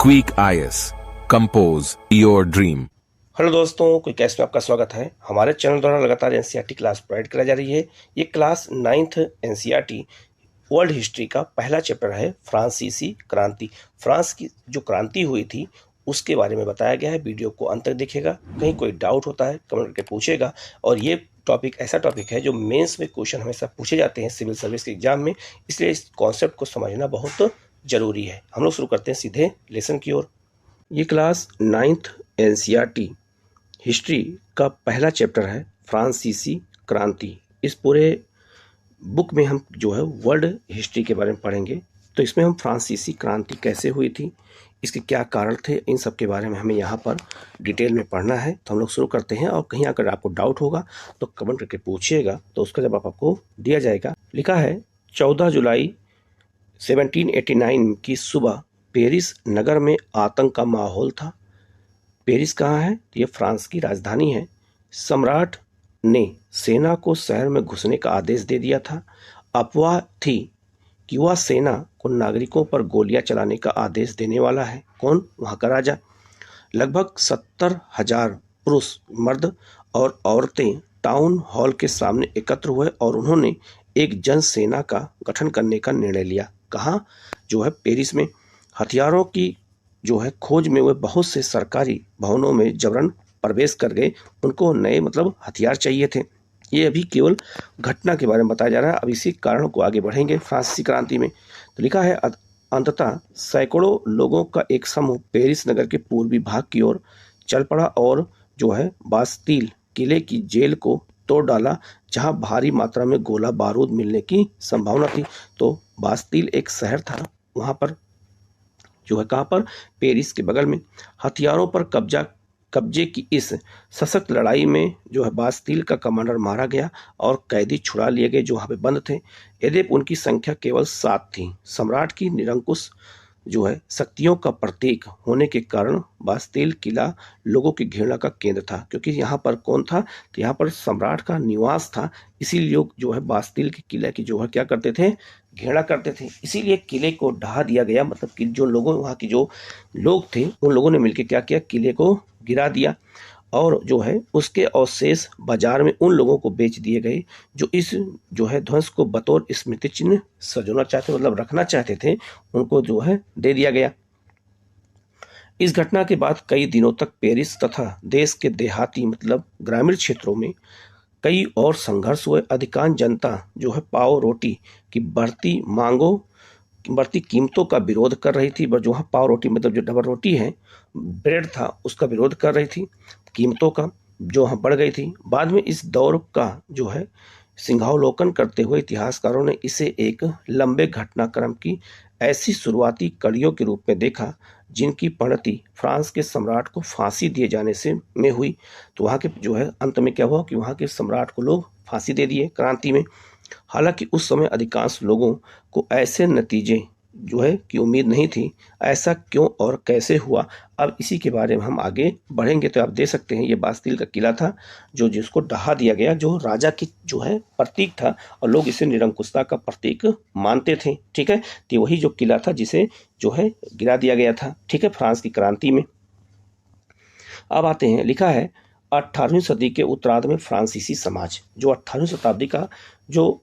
Queek IS. Compose your dream. Hello दोस्तों, कोई कैस में आपका स्वागत है। हमारे चैनल द्वारा लगातार एनसीईआरटी क्लास प्रोवाइड कराई जा रही है। ये class 9th NCERT world history का पहला चैप्टर है, फ्रांसीसी क्रांति। फ्रांस की जो क्रांति हुई थी उसके बारे में बताया गया है। वीडियो को अंत तक देखिएगा। कहीं कोई डाउट होता है कमेंट करके पूछेगा। और ये टॉपिक ऐसा टॉपिक है जो मेंस में क्वेश्चन हमेशा पूछे जाते हैं सिविल सर्विस के एग्जाम में, इसलिए इस कॉन्सेप्ट को समझना बहुत जरूरी है। हम लोग शुरू करते हैं सीधे लेसन की ओर। ये क्लास 9th एनसीईआरटी हिस्ट्री का पहला चैप्टर है, फ्रांसीसी क्रांति। इस पूरे बुक में हम जो है वर्ल्ड हिस्ट्री के बारे में पढ़ेंगे। तो इसमें हम फ्रांसीसी क्रांति कैसे हुई थी, इसके क्या कारण थे, इन सब के बारे में हमें यहाँ पर डिटेल में पढ़ना है। तो हम लोग शुरू करते हैं। और कहीं अगर आपको डाउट होगा तो कमेंट करके पूछिएगा, तो उसका जवाब आपको दिया जाएगा। लिखा है 14 जुलाई 1789 की सुबह पेरिस नगर में आतंक का माहौल था। पेरिस कहाँ है? ये फ्रांस की राजधानी है। सम्राट ने सेना को शहर में घुसने का आदेश दे दिया था। अफवाह थी कि वह सेना को नागरिकों पर गोलियां चलाने का आदेश देने वाला है। कौन? वहाँ का राजा। लगभग 70,000 पुरुष, मर्द और औरतें टाउन हॉल के सामने एकत्र हुए और उन्होंने एक जन सेना का गठन करने का निर्णय लिया। कहाँ? जो है पेरिस में। हथियारों की जो है खोज में वे बहुत से सरकारी भवनों में जबरन प्रवेश कर गए। उनको नए हथियार चाहिए थे। ये अभी केवल घटना के बारे में बताया जा रहा है। अब इसी कारण को आगे बढ़ेंगे फ्रांसीसी क्रांति में। तो लिखा है अंततः सैकड़ों लोगों का एक समूह पेरिस नगर के पूर्वी भाग की ओर चल पड़ा और जो है बास्तील किले की जेल को तोड़ डाला, जहां भारी मात्रा में गोला बारूद मिलने की संभावना थी। तो बास्तील एक शहर था, वहां पर जो है कहाँ पर? पेरिस के बगल में। हथियारों पर कब्जे की इस सशक्त लड़ाई में जो है बास्तील का कमांडर मारा गया और कैदी छुड़ा लिए गए जो वहाँ पे बंद थे। यद्यपि उनकी संख्या केवल 7 थी। सम्राट की निरंकुश जो है शक्तियों का प्रतीक होने के कारण बास्तील किला लोगों की घृणा का केंद्र था, क्योंकि यहाँ पर कौन था? तो यहाँ पर सम्राट का निवास था। इसीलिए लोग जो है बास्तील के किले की जो है क्या करते थे? घृणा करते थे। इसीलिए किले को ढहा दिया गया। मतलब कि जो लोगों वहाँ की जो लोग थे उन लोगों ने मिलकर क्या किया? किले को गिरा दिया और जो है उसके अवशेष बाजार में उन लोगों को बेच दिए गए जो इस जो है ध्वंस को बतौर स्मृति चिन्ह सजोना चाहते, रखना चाहते थे। उनको जो है दे दिया गया। इस घटना के बाद कई दिनों तक पेरिस तथा देश के देहाती ग्रामीण क्षेत्रों में कई और संघर्ष हुए। अधिकांश जनता जो है पाव रोटी की बढ़ती कीमतों का विरोध कर रही थी। जो है पाव रोटी जो डबल रोटी है, ब्रेड था, उसका विरोध कर रही थी। कीमतों का जो है बढ़ गई थी। बाद में इस दौर का जो है सिंहावलोकन करते हुए इतिहासकारों ने इसे एक लंबे घटनाक्रम की ऐसी शुरुआती कड़ियों के रूप में देखा जिनकी परिणति फ्रांस के सम्राट को फांसी दिए जाने से में हुई। तो वहाँ के जो है अंत में क्या हुआ कि वहाँ के सम्राट को लोग फांसी दे दिए क्रांति में। हालांकि उस समय अधिकांश लोगों को ऐसे नतीजे जो है कि उम्मीद नहीं थी। ऐसा क्यों और कैसे हुआ, अब इसी के बारे में हम आगे बढ़ेंगे। तो आप देख सकते हैं ये बास्तील का किला था जिसको ढहा दिया गया, जो राजा की जो है प्रतीक था और लोग इसे निरंकुशता का प्रतीक मानते थे। ठीक है, तो वही जो किला था जिसे जो है गिरा दिया गया था। ठीक है, फ्रांस की क्रांति में। अब आते हैं। लिखा है 18वीं सदी के उत्तरार्ध में फ्रांसीसी समाज, जो 18वीं शताब्दी का जो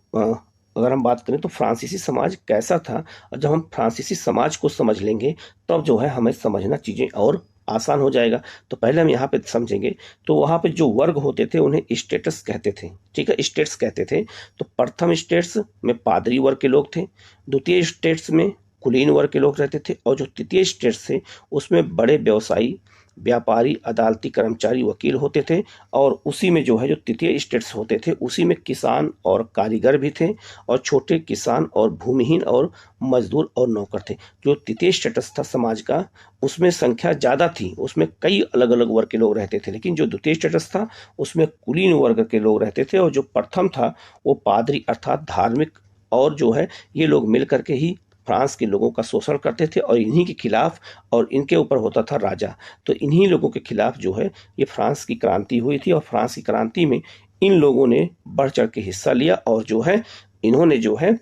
अगर हम बात करें तो फ्रांसीसी समाज कैसा था, और जब हम फ्रांसीसी समाज को समझ लेंगे तब जो है हमें समझना चीज़ें और आसान हो जाएगा। तो पहले हम यहाँ पे समझेंगे। तो वहाँ पे जो वर्ग होते थे उन्हें स्टेटस कहते थे। ठीक है, स्टेट्स कहते थे। तो प्रथम स्टेट्स में पादरी वर्ग के लोग थे, द्वितीय स्टेट्स में कुलीन वर्ग के लोग रहते थे, और जो तृतीय स्टेट्स थे उसमें बड़े व्यवसायी, व्यापारी, अदालती कर्मचारी, वकील होते थे। और उसी में जो है जो तृतीय स्टेट्स होते थे उसी में किसान और कारीगर भी थे, और छोटे किसान और भूमिहीन और मजदूर और नौकर थे। जो तृतीय स्टेटस था समाज का उसमें संख्या ज़्यादा थी, उसमें कई अलग अलग वर्ग के लोग रहते थे। लेकिन जो द्वितीय स्टेटस था उसमें कुलीन वर्ग के लोग रहते थे, और जो प्रथम था वो पादरी अर्थात धार्मिक, और जो है ये लोग मिल करके ही फ्रांस के लोगों का शोषण करते थे और इन्हीं के खिलाफ, और इनके ऊपर होता था राजा। तो इन्हीं लोगों के खिलाफ जो है ये फ्रांस की क्रांति हुई थी, और फ्रांस की क्रांति में इन लोगों ने बढ़ चढ़ के हिस्सा लिया, और जो है इन्होंने जो है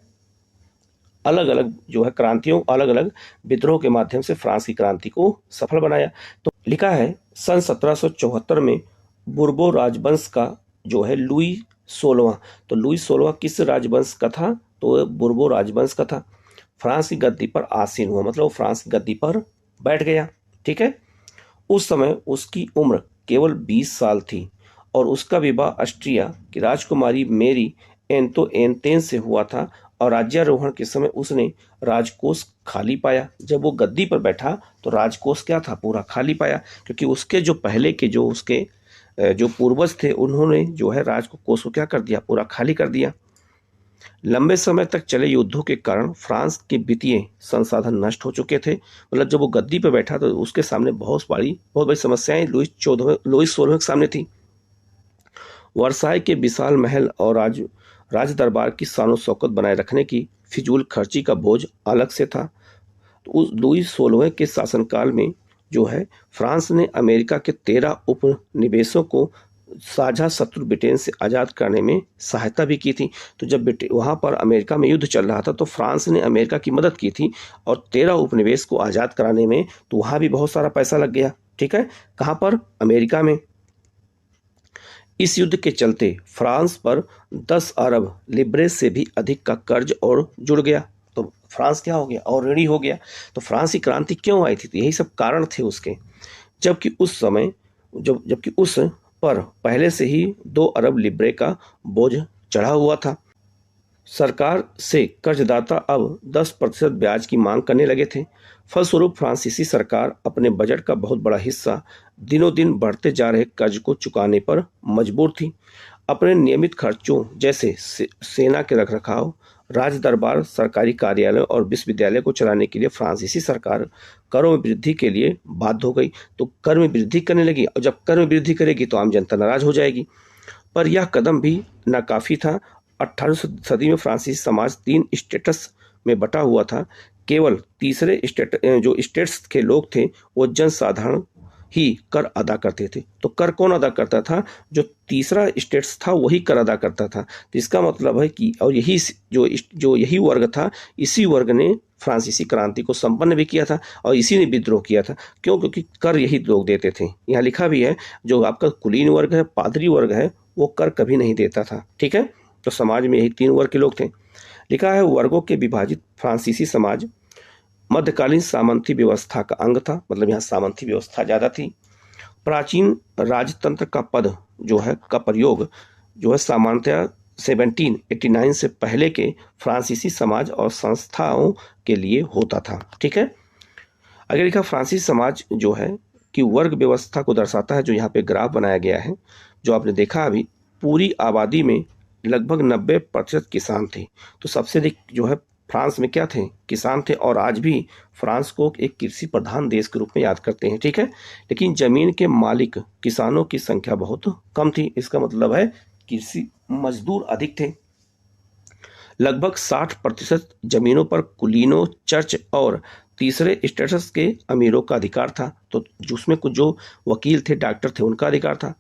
अलग अलग जो है क्रांतियों, अलग अलग विद्रोह के माध्यम से फ्रांस की क्रांति को सफल बनाया। तो लिखा है सन 1774 में बुर्बो राजवंश का जो है लुई 16वां, तो लुई 16वां किस राजवंश का था? तो बुर्बो राजवंश का था। फ्रांस की गद्दी पर आसीन हुआ, मतलब फ्रांस की गद्दी पर बैठ गया। ठीक है। उस समय उसकी उम्र केवल 20 साल थी और उसका विवाह ऑस्ट्रिया की राजकुमारी मेरी एंतोएनतेन से हुआ था और राज्यारोहण के समय उसने राजकोष खाली पाया। जब वो गद्दी पर बैठा तो राजकोष क्या था? पूरा खाली पाया, क्योंकि उसके जो पहले के जो उसके जो पूर्वज थे उन्होंने जो है राजकोष को क्या कर दिया? पूरा खाली कर दिया। लंबे समय तक चले युद्धों के कारण फ्रांस के वित्तीय संसाधन नष्ट हो चुके थे। मतलब जब वो गद्दी पर बैठा तो उसके सामने बहुत बड़ी समस्याएं लुईस 16वें के सामने थी। वर्साई के विशाल महल और राज दरबार की शानो शौकत बनाए रखने की फिजूल खर्ची का बोझ अलग से था। तो उस लुईस 16वें के शासनकाल में जो है फ्रांस ने अमेरिका के 13 उपनिवेशों को साझा शत्रु ब्रिटेन से आज़ाद करने में सहायता भी की थी। तो जब वहाँ पर अमेरिका में युद्ध चल रहा था तो फ्रांस ने अमेरिका की मदद की थी और 13 उपनिवेश को आज़ाद कराने में तो वहाँ भी बहुत सारा पैसा लग गया। ठीक है। कहाँ पर? अमेरिका में। इस युद्ध के चलते फ्रांस पर 10 अरब लिब्रे से भी अधिक का कर्ज और जुड़ गया। तो फ्रांस क्या हो गया? और ऋणी हो गया। तो फ्रांस की क्रांति क्यों आई थी? तो यही सब कारण थे उसके। जबकि उस पर पहले से ही 2 अरब लिब्रे का बोझ चढ़ा हुआ था। सरकार से कर्जदाता अब 10% ब्याज की मांग करने लगे थे। फलस्वरूप फ्रांसीसी सरकार अपने बजट का बहुत बड़ा हिस्सा दिनों दिन बढ़ते जा रहे कर्ज को चुकाने पर मजबूर थी। अपने नियमित खर्चों जैसे सेना के रखरखाव, राज दरबार, सरकारी कार्यालय और विश्वविद्यालय को चलाने के लिए फ्रांसीसी सरकार करों में वृद्धि के लिए बाध्य हो गई। तो कर में वृद्धि करने लगी और जब कर में वृद्धि करेगी तो आम जनता नाराज हो जाएगी। पर यह कदम भी नाकाफी था। 18वीं सदी में फ्रांसीसी समाज 3 स्टेटस में बटा हुआ था। केवल तीसरे स्टेट्स के लोग थे वो जनसाधारण ही कर अदा करते थे। तो कर कौन अदा करता था? जो तीसरा स्टेट्स था वही कर अदा करता था। तो इसका मतलब है कि और यही वर्ग था, इसी वर्ग ने फ्रांसीसी क्रांति को संपन्न भी किया था और इसी ने विद्रोह किया था। क्यों? क्योंकि कर यही लोग देते थे। यहाँ लिखा भी है जो आपका कुलीन वर्ग है, पादरी वर्ग है, वो कर कभी नहीं देता था। ठीक है। तो समाज में यही 3 वर्ग के लोग थे। लिखा है वर्गों के विभाजित फ्रांसीसी समाज मध्यकालीन सामंती व्यवस्था का अंग था। मतलब यहाँ सामंती व्यवस्था ज्यादा थी। प्राचीन राजतंत्र का पद जो है का प्रयोग जो है सामान्यतः 1789 से पहले के फ्रांसीसी समाज और संस्थाओं के लिए होता था। ठीक है। अगर लिखा फ्रांसीसी समाज जो है कि वर्ग व्यवस्था को दर्शाता है। जो यहाँ पे ग्राफ बनाया गया है जो आपने देखा अभी, पूरी आबादी में लगभग 90% किसान थे। तो सबसे अधिक जो है फ्रांस में क्या थे? किसान थे। और आज भी फ्रांस को एक कृषि प्रधान देश के रूप में याद करते हैं। ठीक है। लेकिन जमीन के मालिक किसानों की संख्या बहुत कम थी। इसका मतलब है कृषि मजदूर अधिक थे। लगभग 60% जमीनों पर कुलीनों, चर्च और तीसरे स्टेटस के अमीरों का अधिकार था। तो जिसमें कुछ जो वकील थे, डॉक्टर थे, उनका अधिकार था।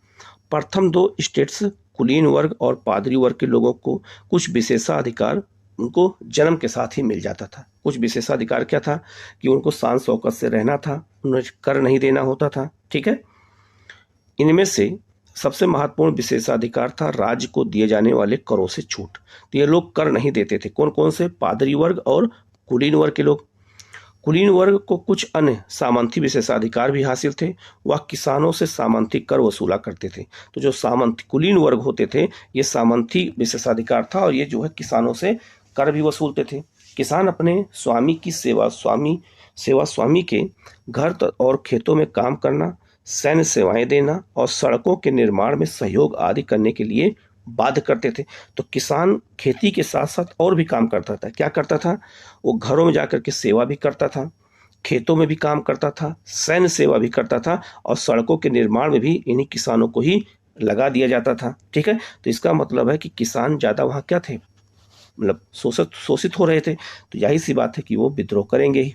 प्रथम 2 स्टेट्स कुलीन वर्ग और पादरी वर्ग के लोगों को कुछ विशेषाधिकार उनको जन्म के साथ ही मिल जाता था। कुछ विशेषाधिकार क्या था? कि उनको शान शौकत से रहना था, उन्हें कर नहीं देना होता था। ठीक है। इनमें से सबसे महत्वपूर्ण विशेषाधिकार था राज्य को दिए जाने वाले करों से छूट। तो ये लोग कर नहीं देते थे। कौन कौन से? पादरी वर्ग और कुलीन वर्ग के लोग। कुलीन वर्ग को कुछ अन्य सामंती विशेषाधिकार भी हासिल थे। वह किसानों से सामंती कर वसूला करते थे। तो जो सामंती कुलीन वर्ग होते थे ये सामंती विशेषाधिकार था और ये जो है किसानों से कर भी वसूलते थे। किसान अपने स्वामी की सेवा स्वामी के घर और खेतों में काम करना, सैन्य सेवाएं देना और सड़कों के निर्माण में सहयोग आदि करने के लिए बाध्य करते थे। तो किसान खेती के साथ साथ और भी काम करता था। क्या करता था? वो घरों में जाकर के सेवा भी करता था, खेतों में भी काम करता था, सैन्य सेवा भी करता था और सड़कों के निर्माण में भी इन्हीं किसानों को ही लगा दिया जाता था। ठीक है। तो इसका मतलब है कि किसान ज्यादा वहाँ क्या थे? मतलब शोषित हो रहे थे। तो यही सी बात है कि वो विद्रोह करेंगे ही।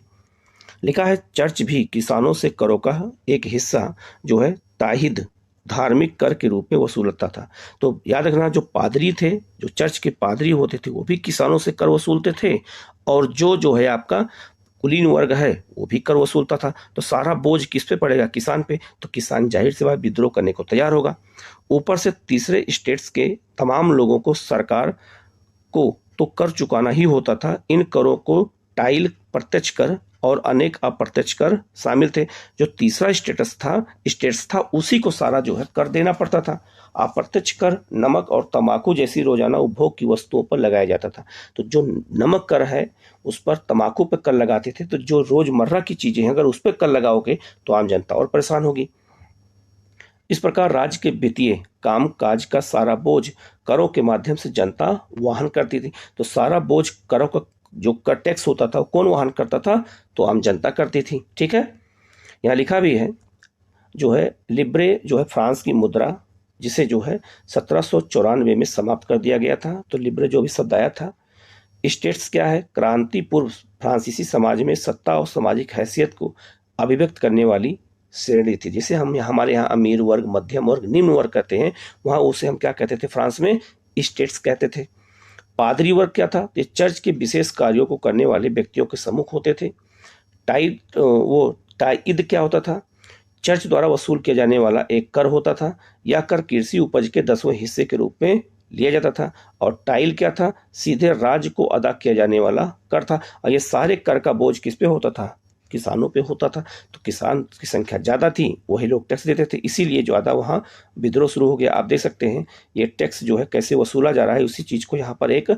लिखा है चर्च भी किसानों से करों का एक हिस्सा जो है ताहिद धार्मिक कर के रूप में वसूलता था। तो याद रखना जो पादरी थे, जो चर्च के पादरी होते थे वो भी किसानों से कर वसूलते थे और जो है आपका कुलीन वर्ग है वो भी कर वसूलता था। तो सारा बोझ किस पे पड़ेगा? किसान पे। तो किसान जाहिर सी बात विद्रोह करने को तैयार होगा। ऊपर से तीसरे स्टेट्स के तमाम लोगों को सरकार को तो कर चुकाना ही होता था। इन करों को टाइल प्रत्यक्ष कर और अनेक अप्रत्यक्ष कर शामिल थे। जो तीसरा स्टेट्स था उसी को सारा जो है कर देना पड़ता था। अप्रत्यक्ष कर नमक और तंबाकू जैसी रोजाना उपभोग की वस्तुओं पर लगाया जाता था। तो जो नमक कर है उस पर, तंबाकू पर कर लगाते थे। तो जो रोजमर्रा की चीजें हैं अगर उस पर कर लगाओगे तो आम जनता और परेशान होगी। इस प्रकार राज्य के वित्तीय काम काज का सारा बोझ करों के माध्यम से जनता वहन करती थी। तो सारा बोझ करों का जो कर टैक्स होता था कौन वहन करता था? तो आम जनता करती थी। ठीक है, यहाँ लिखा भी है जो है लिब्रे जो है फ्रांस की मुद्रा, जिसे जो है 1794 में समाप्त कर दिया गया था। तो लिब्रे जो भी शब्द आया था। स्टेट्स क्या है? क्रांति पूर्व फ्रांसीसी समाज में सत्ता और सामाजिक हैसियत को अभिव्यक्त करने वाली श्रेणी थी। जिसे हम हमारे यहाँ अमीर वर्ग, मध्यम वर्ग, निम्न वर्ग कहते हैं, वहाँ उसे हम क्या कहते थे? फ्रांस में स्टेट्स कहते थे। पादरी वर्ग क्या था? ये चर्च के विशेष कार्यों को करने वाले व्यक्तियों के सम्मुख होते थे। टाइद क्या होता था? चर्च द्वारा वसूल किया जाने वाला एक कर होता था। यह कर कृषि उपज के 10वें हिस्से के रूप में लिया जाता था। और टाइल क्या था? सीधे राज्य को अदा किया जाने वाला कर था। और ये सारे कर का बोझ किस पे होता था? किसानों पे होता था। तो किसान की संख्या ज़्यादा थी, वही लोग टैक्स देते थे, इसीलिए ज़्यादा वहाँ विद्रोह शुरू हो गया। आप देख सकते हैं ये टैक्स जो है कैसे वसूला जा रहा है। उसी चीज़ को यहाँ पर एक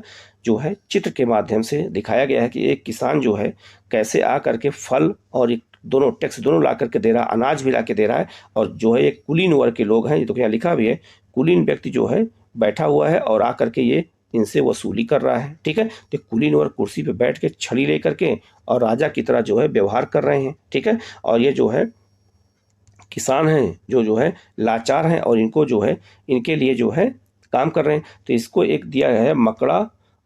जो है चित्र के माध्यम से दिखाया गया है कि एक किसान जो है कैसे आ करके फल और एक दोनों टैक्स दोनों ला करके दे रहा है, अनाज भी ला के दे रहा है। और जो है एक कुलीन वर्ग के लोग हैं, ये तो यहाँ लिखा भी है, कुलीन व्यक्ति जो है बैठा हुआ है और आ करके ये इनसे वसूली कर रहा है। ठीक है, तो कुलीन वर्ग कुर्सी पे बैठ के छड़ी लेकर के और राजा की तरह जो है व्यवहार कर रहे हैं। ठीक है, और ये जो है किसान हैं जो है लाचार हैं और इनको जो है इनके लिए जो है काम कर रहे हैं। तो इसको एक दिया है मकड़ा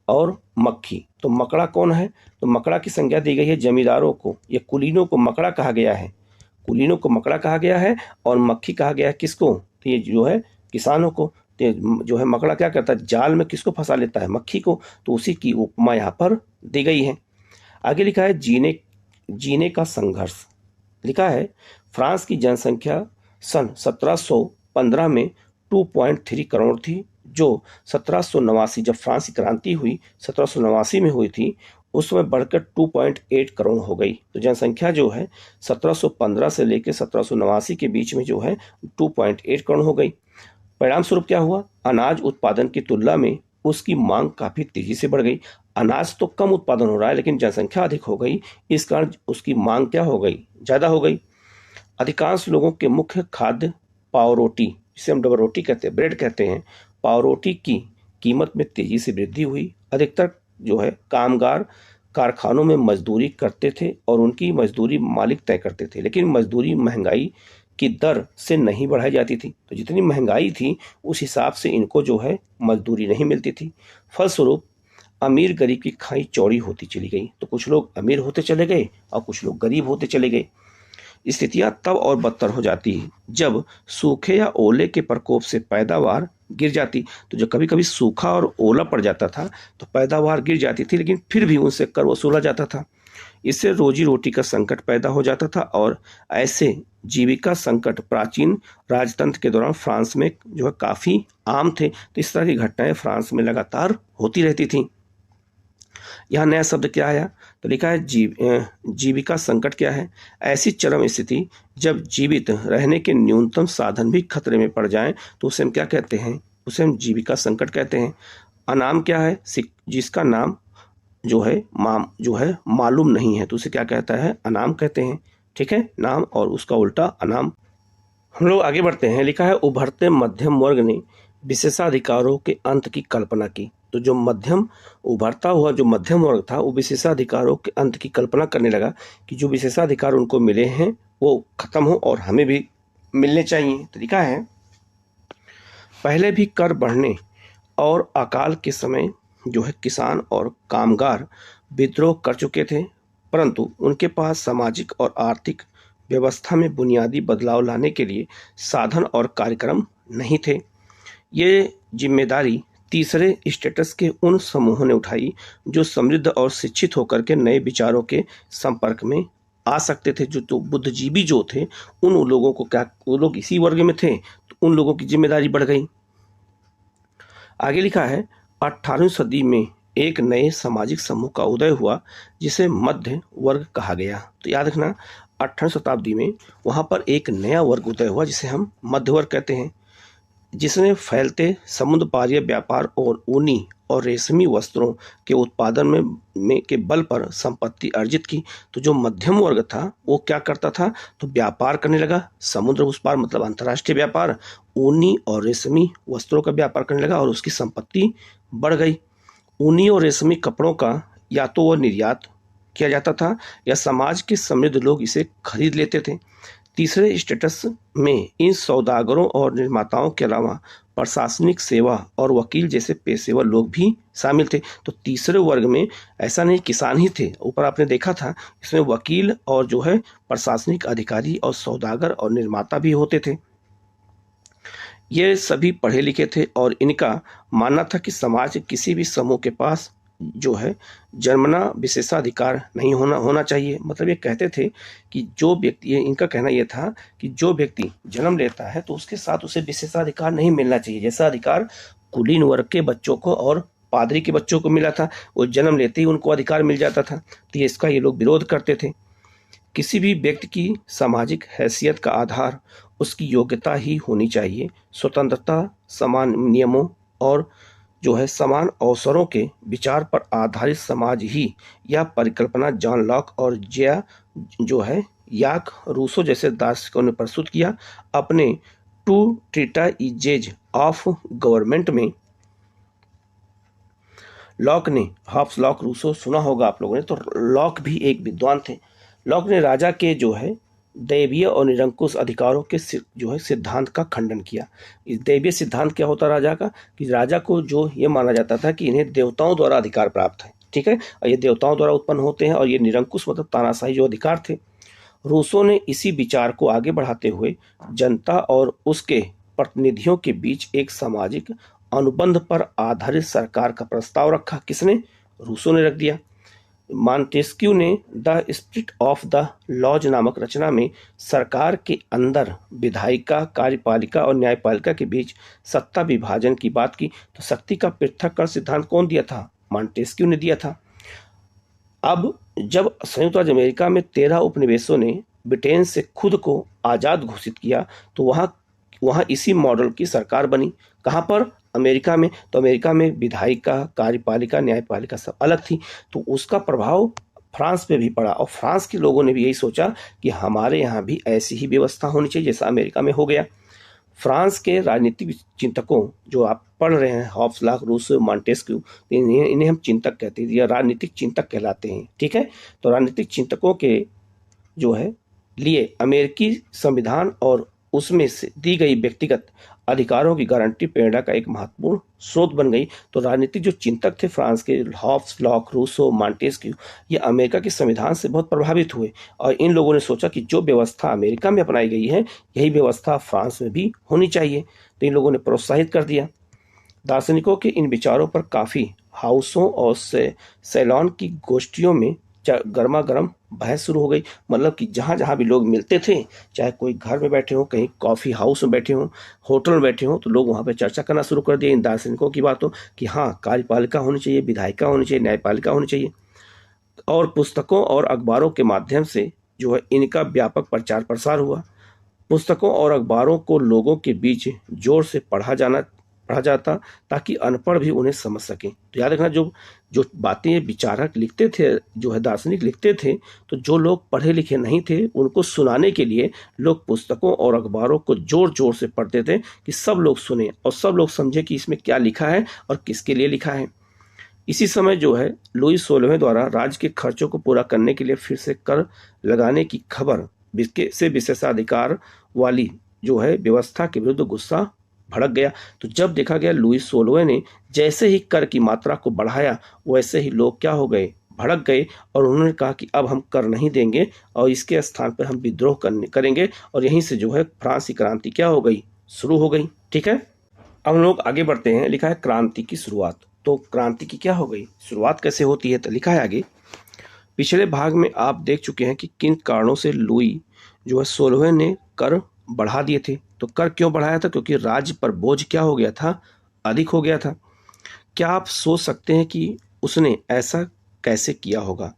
और मक्खी। तो मकड़ा कौन है? तो मकड़ा की संज्ञा दी गई है जमींदारों को। ये कुलीनों को मकड़ा कहा गया है, कुलीनों को मकड़ा कहा गया है। और मक्खी कहा गया है किसको? तो ये जो है किसानों को। तो जो है मकड़ा क्या करता है? जाल में किसको फंसा लेता है? मक्खी को। तो उसी की उपमा यहाँ पर दी गई है। आगे लिखा है जीने का संघर्ष। लिखा है फ्रांस की जनसंख्या सन 1715 में 2.3 करोड़ थी, जो 1789 जब फ्रांस की क्रांति हुई 1789 में हुई थी, उस समय बढ़कर 2.8 करोड़ हो गई। तो जनसंख्या जो है 1715 से लेकर 1789 के बीच में जो है 2.8 करोड़ हो गई। परिणाम स्वरूप क्या हुआ? अनाज उत्पादन की तुलना में उसकी मांग काफी तेजी से बढ़ गई। अनाज तो कम उत्पादन हो रहा है लेकिन जनसंख्या अधिक हो गई, इस कारण उसकी मांग क्या हो गई? ज्यादा हो गई। अधिकांश लोगों के मुख्य खाद्य पाव रोटी, जिसे हम डबल रोटी कहते हैं, ब्रेड कहते हैं, पाव रोटी की कीमत में तेजी से वृद्धि हुई। अधिकतर जो है कामगार कारखानों में मजदूरी करते थे और उनकी मजदूरी मालिक तय करते थे, लेकिन मजदूरी महंगाई की दर से नहीं बढ़ाई जाती थी। तो जितनी महंगाई थी उस हिसाब से इनको जो है मजदूरी नहीं मिलती थी। फलस्वरूप अमीर गरीब की खाई चौड़ी होती चली गई। तो कुछ लोग अमीर होते चले गए और कुछ लोग गरीब होते चले गए। स्थितियां तब और बदतर हो जाती है जब सूखे या ओले के प्रकोप से पैदावार गिर जाती। तो जो कभी कभी सूखा और ओला पड़ जाता था तो पैदावार गिर जाती थी, लेकिन फिर भी उनसे कर वसूला जाता था। इससे रोजी रोटी का संकट पैदा हो जाता था और ऐसे जीविका संकट प्राचीन राजतंत्र के दौरान फ्रांस में जो है काफी आम थे। तो इस तरह की घटनाएं फ्रांस में लगातार होती रहती थी। यहाँ नया शब्द क्या आया? तो लिखा है जीविका संकट क्या है? ऐसी चरम स्थिति जब जीवित रहने के न्यूनतम साधन भी खतरे में पड़ जाएं तो उसे हम क्या कहते हैं? उसे हम जीविका संकट कहते हैं। अनाम क्या है? जिसका नाम जो है मालूम नहीं है तो उसे क्या कहता है? अनाम कहते हैं। ठीक है, नाम और उसका उल्टा अनाम। हम लोग आगे बढ़ते हैं। लिखा है उभरते मध्यम वर्ग ने विशेषाधिकारों के अंत की कल्पना की। तो जो उभरता हुआ जो मध्यम वर्ग था वो विशेषाधिकारों के अंत की कल्पना करने लगा कि जो विशेषाधिकार उनको मिले हैं वो खत्म हो और हमें भी मिलने चाहिए। तो लिखा है पहले भी कर बढ़ने और अकाल के समय जो है किसान और कामगार विद्रोह कर चुके थे, परंतु उनके पास सामाजिक और आर्थिक व्यवस्था में बुनियादी बदलाव लाने के लिए साधन और कार्यक्रम नहीं थे। ये जिम्मेदारी तीसरे स्टेटस के उन समूहों ने उठाई जो समृद्ध और शिक्षित होकर के नए विचारों के संपर्क में आ सकते थे। जो बुद्धिजीवी जो थे उन लोगों को क्या, वो लोग इसी वर्ग में थे, तो उन लोगों की जिम्मेदारी बढ़ गई। आगे लिखा है 18वीं सदी में एक नए सामाजिक समूह का उदय हुआ जिसे मध्य वर्ग कहा गया। तो याद रखना 18वीं शताब्दी में वहाँ पर एक नया वर्ग उदय हुआ जिसे हम मध्य वर्ग कहते हैं, जिसने फैलते समुद्र पारीय व्यापार और ऊनी और रेशमी वस्त्रों के उत्पादन में के बल पर संपत्ति अर्जित की। तो जो मध्यम वर्ग था वो क्या करता था, तो व्यापार करने लगा, समुद्र उस पार मतलब अंतर्राष्ट्रीय व्यापार, ऊनी और रेशमी वस्त्रों का व्यापार करने लगा और उसकी संपत्ति बढ़ गई। ऊनी और रेशमी कपड़ों का या तो वह निर्यात किया जाता था या समाज के समृद्ध लोग इसे खरीद लेते थे। तीसरे स्टेटस में इन सौदागरों और निर्माताओं के अलावा प्रशासनिक सेवा और वकील जैसे पेशेवर लोग भी शामिल थे। तो तीसरे वर्ग में ऐसा नहीं किसान ही थे, ऊपर आपने देखा था, इसमें वकील और जो है प्रशासनिक अधिकारी और सौदागर और निर्माता भी होते थे। ये सभी पढ़े लिखे थे और इनका मानना था कि समाज के किसी भी समूह के पास जो है जन्मना विशेषाधिकार नहीं होना चाहिए। मतलब ये कहते थे कि जो व्यक्ति, इनका कहना यह था कि जो व्यक्ति जन्म लेता है तो उसके साथ उसे विशेषाधिकार नहीं मिलना चाहिए, जैसा अधिकार कुलीन वर्ग के बच्चों को और पादरी के बच्चों को मिला था, वो जन्म लेते ही उनको अधिकार मिल जाता था। तो इसका ये लोग विरोध करते थे। किसी भी व्यक्ति की सामाजिक हैसियत का आधार उसकी योग्यता ही होनी चाहिए। स्वतंत्रता, समान नियमों और जो है समान अवसरों के विचार पर आधारित समाज ही यह परिकल्पना जॉन लॉक और जो है याक रूसो जैसे दार्शनिकों ने प्रस्तुत किया। अपने टू ट्रीटाइजेज ऑफ गवर्नमेंट में लॉक ने, हॉब्स लॉक रूसो सुना होगा आप लोगों ने, तो लॉक भी एक विद्वान थे। लॉक ने राजा के जो है दैवीय और निरंकुश अधिकारों के जो है सिद्धांत का खंडन किया। इस दैवीय सिद्धांत क्या होता राजा का, कि राजा को जो ये माना जाता था कि इन्हें देवताओं द्वारा अधिकार प्राप्त है, ठीक है, और ये देवताओं द्वारा उत्पन्न होते हैं, और ये निरंकुश मतलब तानाशाही जो अधिकार थे। रूसो ने इसी विचार को आगे बढ़ाते हुए जनता और उसके प्रतिनिधियों के बीच एक सामाजिक अनुबंध पर आधारित सरकार का प्रस्ताव रखा। किसने? रूसो ने रख दिया। मॉन्टेस्क्यू ने the spirit of the laws नामक रचना में सरकार के अंदर विधायिका, कार्यपालिका और न्यायपालिका के बीच सत्ता विभाजन की बात की। तो शक्ति का पृथक्करण सिद्धांत कौन दिया था? मॉन्टेस्क्यू ने दिया था। अब जब संयुक्त राज्य अमेरिका में 13 उपनिवेशों ने ब्रिटेन से खुद को आज़ाद घोषित किया तो वहाँ इसी मॉडल की सरकार बनी। कहाँ पर? अमेरिका में। तो अमेरिका में विधायिका, कार्यपालिका, न्यायपालिका सब अलग थी, तो उसका प्रभाव फ्रांस पे भी पड़ा और फ्रांस के लोगों ने भी यही सोचा कि हमारे यहाँ भी ऐसी ही व्यवस्था होनी चाहिए जैसा अमेरिका में हो गया। फ्रांस के राजनीतिक चिंतकों जो आप पढ़ रहे हैं, हॉब्स, लॉक, रूसो, मॉन्टेस्क्यू, इन्हें हम चिंतक कहते हैं या राजनीतिक चिंतक कहलाते हैं, ठीक है। तो राजनीतिक चिंतकों के जो है लिए अमेरिकी संविधान और उसमें से दी गई व्यक्तिगत अधिकारों की गारंटी प्रेरणा का एक महत्वपूर्ण स्रोत बन गई। तो राजनीतिक जो चिंतक थे फ्रांस के, हॉब्स, लॉक, रूसो, मॉन्टेस्क्यू, ये अमेरिका के संविधान से बहुत प्रभावित हुए और इन लोगों ने सोचा कि जो व्यवस्था अमेरिका में अपनाई गई है यही व्यवस्था फ्रांस में भी होनी चाहिए। तो इन लोगों ने प्रोत्साहित कर दिया। दार्शनिकों के इन विचारों पर काफ़ी हाउसों और सैलॉन की गोष्ठियों में गर्मा गर्म बहस शुरू हो गई। मतलब कि जहाँ जहाँ भी लोग मिलते थे, चाहे कोई घर में बैठे हों, कहीं कॉफ़ी हाउस में बैठे हों, होटल में बैठे हों, तो लोग वहाँ पे चर्चा करना शुरू कर दिए इन दार्शनिकों की बातों कि हाँ, कार्यपालिका होनी चाहिए, विधायिका होनी चाहिए, न्यायपालिका होनी चाहिए। और पुस्तकों और अखबारों के माध्यम से जो है इनका व्यापक प्रचार प्रसार हुआ। पुस्तकों और अखबारों को लोगों के बीच जोर से पढ़ा जाता ताकि अनपढ़ भी उन्हें समझ सकें। तो याद रखना, जो बातें विचारक लिखते थे, जो है दार्शनिक लिखते थे, तो जो लोग पढ़े लिखे नहीं थे उनको सुनाने के लिए लोग पुस्तकों और अखबारों को जोर जोर से पढ़ते थे कि सब लोग सुने और सब लोग समझे कि इसमें क्या लिखा है और किसके लिए लिखा है। इसी समय जो है लुई 16वें द्वारा राज्य के खर्चों को पूरा करने के लिए फिर से कर लगाने की खबर से विशेषाधिकार वाली जो है व्यवस्था के विरुद्ध गुस्सा भड़क गया। तो जब देखा गया लुई 16वें ने जैसे ही कर की मात्रा को बढ़ाया वैसे ही लोग क्या हो गए, भड़क गए और उन्होंने कहा कि अब हम कर नहीं देंगे और इसके स्थान पर हम विद्रोह करेंगे। और यहीं से जो है फ्रांसीसी क्रांति क्या हो गई, शुरू हो गई। ठीक है। अब हम लोग आगे बढ़ते हैं। लिखा है क्रांति की शुरुआत। तो क्रांति की क्या हो गई, शुरुआत कैसे होती है, तो लिखा है आगे। पिछले भाग में आप देख चुके हैं कि किन कारणों से लुई जो है 16वें ने कर बढ़ा दिए थे। तो कर क्यों बढ़ाया था, क्योंकि राज्य पर बोझ क्या हो गया था, अधिक हो गया था। क्या आप सोच सकते हैं कि उसने ऐसा कैसे किया होगा।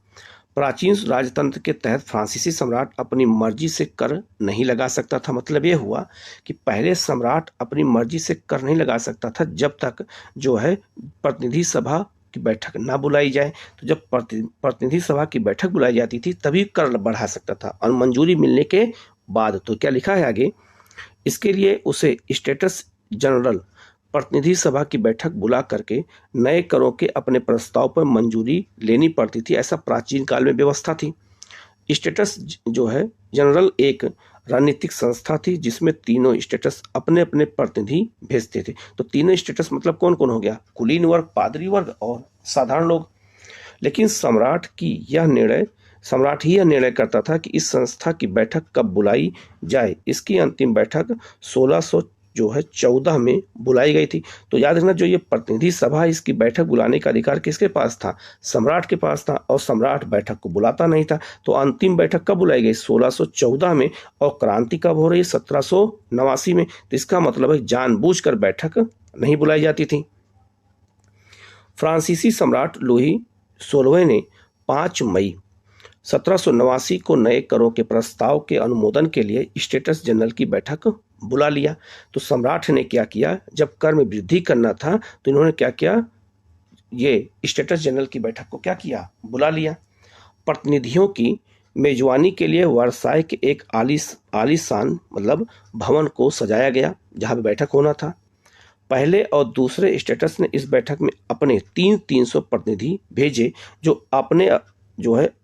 प्राचीन राजतंत्र के तहत फ्रांसीसी सम्राट अपनी मर्जी से कर नहीं लगा सकता था। मतलब ये हुआ कि पहले सम्राट अपनी मर्जी से कर नहीं लगा सकता था जब तक जो है प्रतिनिधि सभा की बैठक ना बुलाई जाए। तो जब प्रतिनिधि सभा की बैठक बुलाई जाती थी तभी कर बढ़ा सकता था, और मंजूरी मिलने के बाद। तो क्या लिखा है आगे, इसके लिए उसे स्टेटस जनरल प्रतिनिधि सभा की बैठक बुला करके नए करों के अपने प्रस्ताव पर मंजूरी लेनी पड़ती थी। ऐसा प्राचीन काल में व्यवस्था थी। स्टेटस जो है जनरल एक राजनीतिक संस्था थी जिसमें तीनों स्टेटस अपने अपने प्रतिनिधि भेजते थे। तो तीनों स्टेटस मतलब कौन कौन हो गया, कुलीन वर्ग, पादरी वर्ग और साधारण लोग। लेकिन सम्राट ही यह निर्णय करता था कि इस संस्था की बैठक कब बुलाई जाए। इसकी अंतिम बैठक 1614 में बुलाई गई थी। तो याद रखना, जो ये प्रतिनिधि सभा, इसकी बैठक बुलाने का अधिकार किसके पास था, सम्राट के पास था, और सम्राट बैठक को बुलाता नहीं था। तो अंतिम बैठक कब बुलाई गई, 1614 में, और क्रांति कब हो रही है, 1789 में। तो इसका मतलब है जानबूझकर बैठक नहीं बुलाई जाती थी। फ्रांसीसी सम्राट लुई 16वें ने 5 मई 1789 को नए करों के प्रस्ताव के अनुमोदन के लिए स्टेटस जनरल की बैठक बुला लिया। तो सम्राट ने क्या किया, जब कर में वृद्धि करना था तो इन्होंने क्या किया, ये स्टेटस जनरल की बैठक को क्या किया, बुला लिया। प्रतिनिधियों की मेजबानी के लिए वर्साय के एक आलीशान मतलब भवन को सजाया गया जहाँ पे बैठक होना था। पहले और दूसरे स्टेटस ने इस बैठक में अपने 300 प्रतिनिधि भेजे जो अपने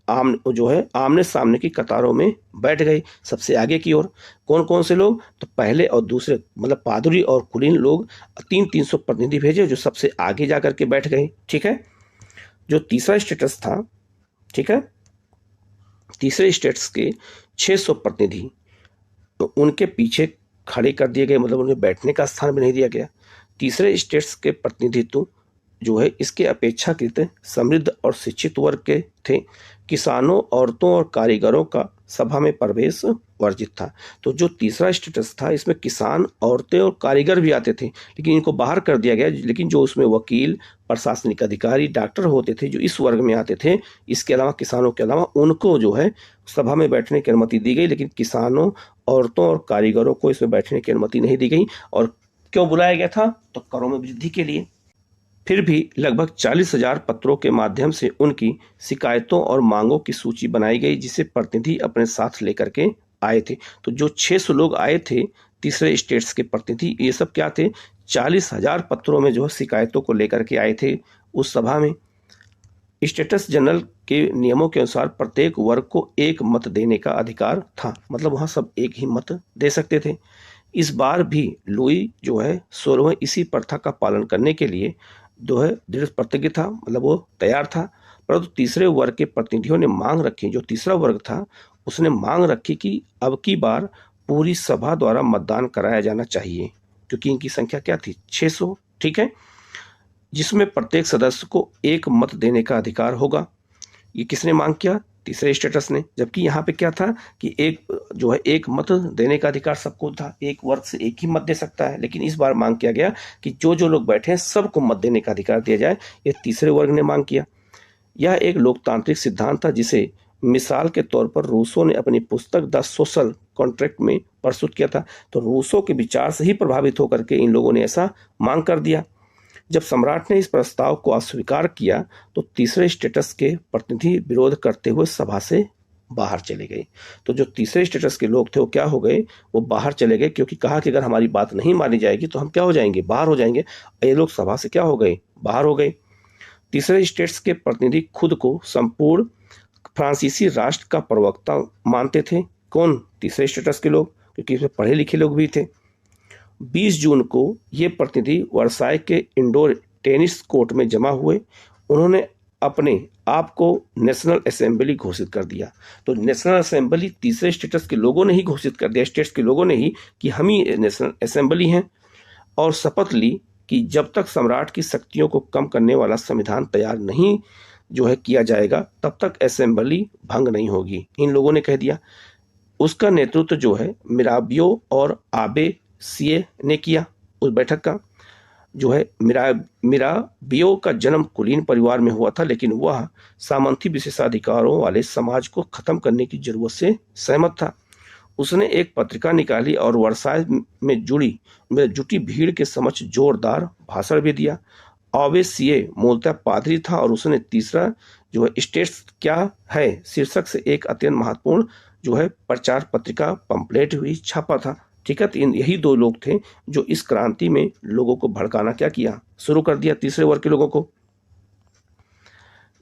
आमने सामने की कतारों में बैठ गए सबसे आगे की ओर। कौन कौन से लोग, तो पहले और दूसरे मतलब पादरी और कुलीन लोग 300 प्रतिनिधि भेजे जो सबसे आगे जाकर के बैठ गए। ठीक है, जो तीसरा स्टेटस था, ठीक है, तीसरे स्टेट्स के 600 प्रतिनिधि तो उनके पीछे खड़े कर दिए गए, मतलब उन्हें बैठने का स्थान भी नहीं दिया गया। तीसरे स्टेट्स के प्रतिनिधित्व जो है इसके अपेक्षाकृत समृद्ध और शिक्षित वर्ग के थे। किसानों, औरतों और कारीगरों का सभा में प्रवेश वर्जित था। तो जो तीसरा स्टेटस था इसमें किसान, औरतें और कारीगर भी आते थे, लेकिन इनको बाहर कर दिया गया। लेकिन जो उसमें वकील, प्रशासनिक अधिकारी, डॉक्टर होते थे जो इस वर्ग में आते थे, इसके अलावा किसानों के अलावा उनको जो है सभा में बैठने की अनुमति दी गई, लेकिन किसानों, औरतों और कारीगरों को इसमें बैठने की अनुमति नहीं दी गई। और क्यों बुलाया गया था, तो करों में वृद्धि के लिए। फिर भी लगभग 40,000 पत्रों के माध्यम से उनकी शिकायतों और मांगों की सूची बनाई गई जिसे प्रतिनिधि अपने साथ लेकर के आए थे। तो जो 600 लोग आए थे तीसरे स्टेट्स के प्रतिनिधि, ये सब क्या थे, 40,000 पत्रों में जो है शिकायतों को लेकर के आए थे उस सभा में। स्टेटस जनरल के नियमों के अनुसार प्रत्येक वर्ग को एक मत देने का अधिकार था, मतलब वहाँ सब एक ही मत दे सकते थे। इस बार भी लुई जो है 16वें इसी प्रथा का पालन करने के लिए जो है दृढ़ प्रतिज्ञ था, मतलब वो तैयार था। परंतु तीसरे वर्ग के प्रतिनिधियों ने मांग रखी, जो तीसरा वर्ग था उसने मांग रखी कि अब की बार पूरी सभा द्वारा मतदान कराया जाना चाहिए, क्योंकि इनकी संख्या क्या थी, 600, ठीक है, जिसमें प्रत्येक सदस्य को एक मत देने का अधिकार होगा। ये किसने मांग किया, तीसरे स्टेटस ने। जबकि यहाँ पे क्या था कि एक मत देने का अधिकार सबको था, एक वर्ग से एक ही मत दे सकता है, लेकिन इस बार मांग किया गया कि जो लोग बैठे हैं सबको मत देने का अधिकार दिया जाए। ये तीसरे वर्ग ने मांग किया। यह एक लोकतांत्रिक सिद्धांत था जिसे मिसाल के तौर पर रूसो ने अपनी पुस्तक द सोशल कॉन्ट्रैक्ट में प्रस्तुत किया था। तो रूसो के विचार से ही प्रभावित होकर के इन लोगों ने ऐसा मांग कर दिया। जब सम्राट ने इस प्रस्ताव को अस्वीकार किया तो तीसरे स्टेटस के प्रतिनिधि विरोध करते हुए सभा से बाहर चले गए। तो जो तीसरे स्टेटस के लोग थे वो क्या हो गए, वो बाहर चले गए, क्योंकि कहा कि अगर हमारी बात नहीं मानी जाएगी तो हम क्या हो जाएंगे, बाहर हो जाएंगे। ये लोग सभा से क्या हो गए, बाहर हो गए। तीसरे स्टेट्स के प्रतिनिधि खुद को संपूर्ण फ्रांसीसी राष्ट्र का प्रवक्ता मानते थे। कौन, तीसरे स्टेटस के लोग, क्योंकि इसमें पढ़े लिखे लोग भी थे। 20 जून को ये प्रतिनिधि वर्साय के इंडोर टेनिस कोर्ट में जमा हुए। उन्होंने अपने आप को नेशनल असेंबली घोषित कर दिया। तो नेशनल असेंबली तीसरे स्टेटस के लोगों ने ही घोषित कर दिया, स्टेट्स के लोगों ने ही, कि हम ही नेशनल असेंबली हैं। और शपथ ली कि जब तक सम्राट की शक्तियों को कम करने वाला संविधान तैयार नहीं किया जाएगा तब तक असेंबली भंग नहीं होगी। इन लोगों ने कह दिया। उसका नेतृत्व मिराबियो और आबे सिए ने किया। उस बैठक का मिराबियो का जन्म कुलीन परिवार में हुआ था, लेकिन वह सामंती विशेषाधिकारों वाले समाज को खत्म करने की जरूरत से सहमत था। उसने एक पत्रिका निकाली और वर्साय में जुटी भीड़ के समक्ष जोरदार भाषण भी दिया। ऑवेसिये मूलतः पादरी था और उसने तीसरा स्टेट्स क्या है शीर्षक से एक अत्यंत महत्वपूर्ण प्रचार पत्रिका पंपलेट भी छापा था। ठीक है, तो यही दो लोग थे जो इस क्रांति में लोगों को भड़काना क्या किया, शुरू कर दिया, तीसरे वर्ग के लोगों को।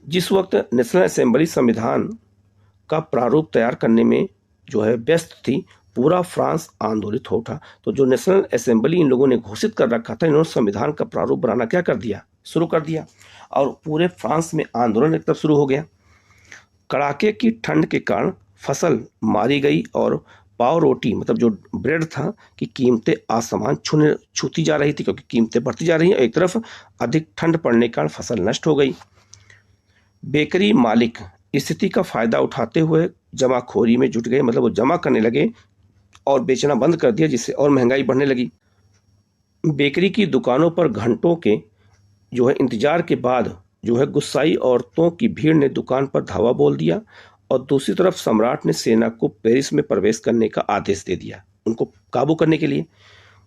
जिस वक्त नेशनल असेंबली संविधान का प्रारूप तैयार करने में व्यस्त थी, पूरा फ्रांस आंदोलित हो उठा। तो जो नेशनल असेंबली इन लोगों ने घोषित कर रखा था, इन्होंने संविधान का प्रारूप बनाना क्या कर दिया, शुरू कर दिया, और पूरे फ्रांस में आंदोलन एक तरफ शुरू हो गया। कड़ाके की ठंड के कारण फसल मारी गई और पाव रोटी मतलब जो ब्रेड था की कीमतें आसमान छूती जा रही थी, क्योंकि कीमतें बढ़ती जा रही हैं। एक तरफ अधिक ठंड पड़ने के कारण फसल नष्ट हो गई। बेकरी मालिक स्थिति का फायदा उठाते हुए जमाखोरी में जुट गए, मतलब वो जमा करने लगे और बेचना बंद कर दिया, जिससे और महंगाई बढ़ने लगी। बेकरी की दुकानों पर घंटों के इंतजार के बाद गुस्साई औरतों की भीड़ ने दुकान पर धावा बोल दिया और दूसरी तरफ सम्राट ने सेना को पेरिस में प्रवेश करने का आदेश दे दिया, उनको काबू करने के लिए।